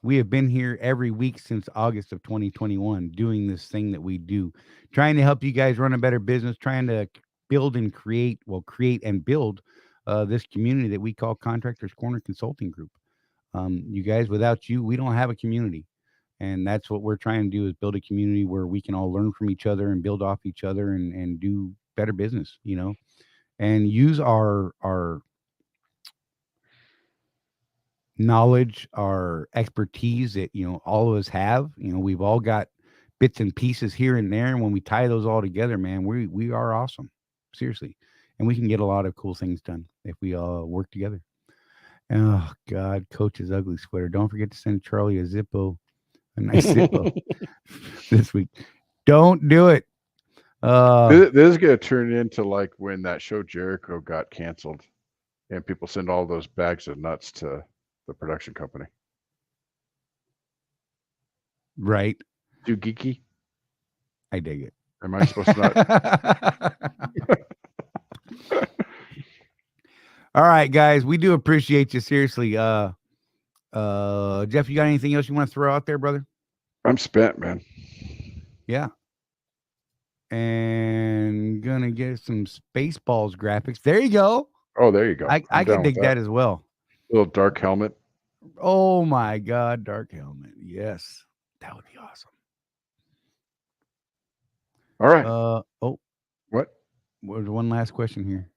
we have been here every week since August of 2021 doing this thing that we do, trying to help you guys run a better business, trying to build and create and build this community that we call Contractors Corner Consulting Group. You guys, without you, we don't have a community. And that's what we're trying to do, is build a community where we can all learn from each other and build off each other and do better business, you know, and use our knowledge, our expertise that, you know, all of us have. You know, we've all got bits and pieces here and there. And when we tie those all together, man, we are awesome. Seriously. And we can get a lot of cool things done if we all work together. Oh, God, Coach's ugly sweater. Don't forget to send Charley a nice Zippo this week. Don't do it. This is going to turn into like when that show Jericho got canceled and people send all those bags of nuts to the production company. Right. Too geeky? I dig it. Am I supposed to not? All right, guys. We do appreciate you. Seriously. Jeff, you got anything else you want to throw out there, brother? I'm spent, man. Yeah. And gonna get some Spaceballs graphics. There you go. Oh, there you go. I can dig that as well. Little dark helmet. Oh my God, dark helmet. Yes, that would be awesome. All right. What? There's one last question here.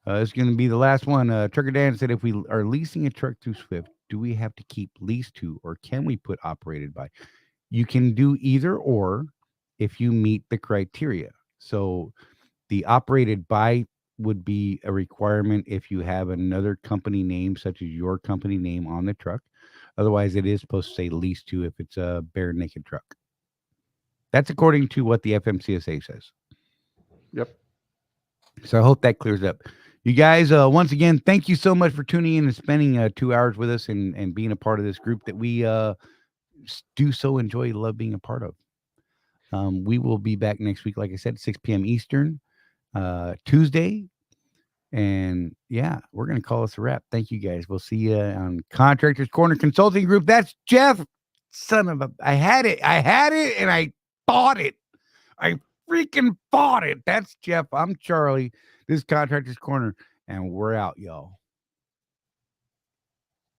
It's going to be the last one. Trucker Dan said, if we are leasing a truck through Swift, do we have to keep leased to, or can we put operated by? You can do either or if you meet the criteria. So the operated by would be a requirement if you have another company name, such as your company name, on the truck. Otherwise, it is supposed to say leased to if it's a bare naked truck. That's according to what the FMCSA says. Yep. So I hope that clears up. You guys, once again, thank you so much for tuning in and spending 2 hours with us and being a part of this group that we do so enjoy, love being a part of. We will be back next week, like I said, 6 p.m. Eastern, Tuesday. And yeah, we're going to call this a wrap. Thank you, guys. We'll see you on Contractors Corner Consulting Group. That's Jeff. Son of a, I had it and I bought it. I freaking bought it. That's Jeff. I'm Charley. This is Contractors Corner, and we're out, y'all.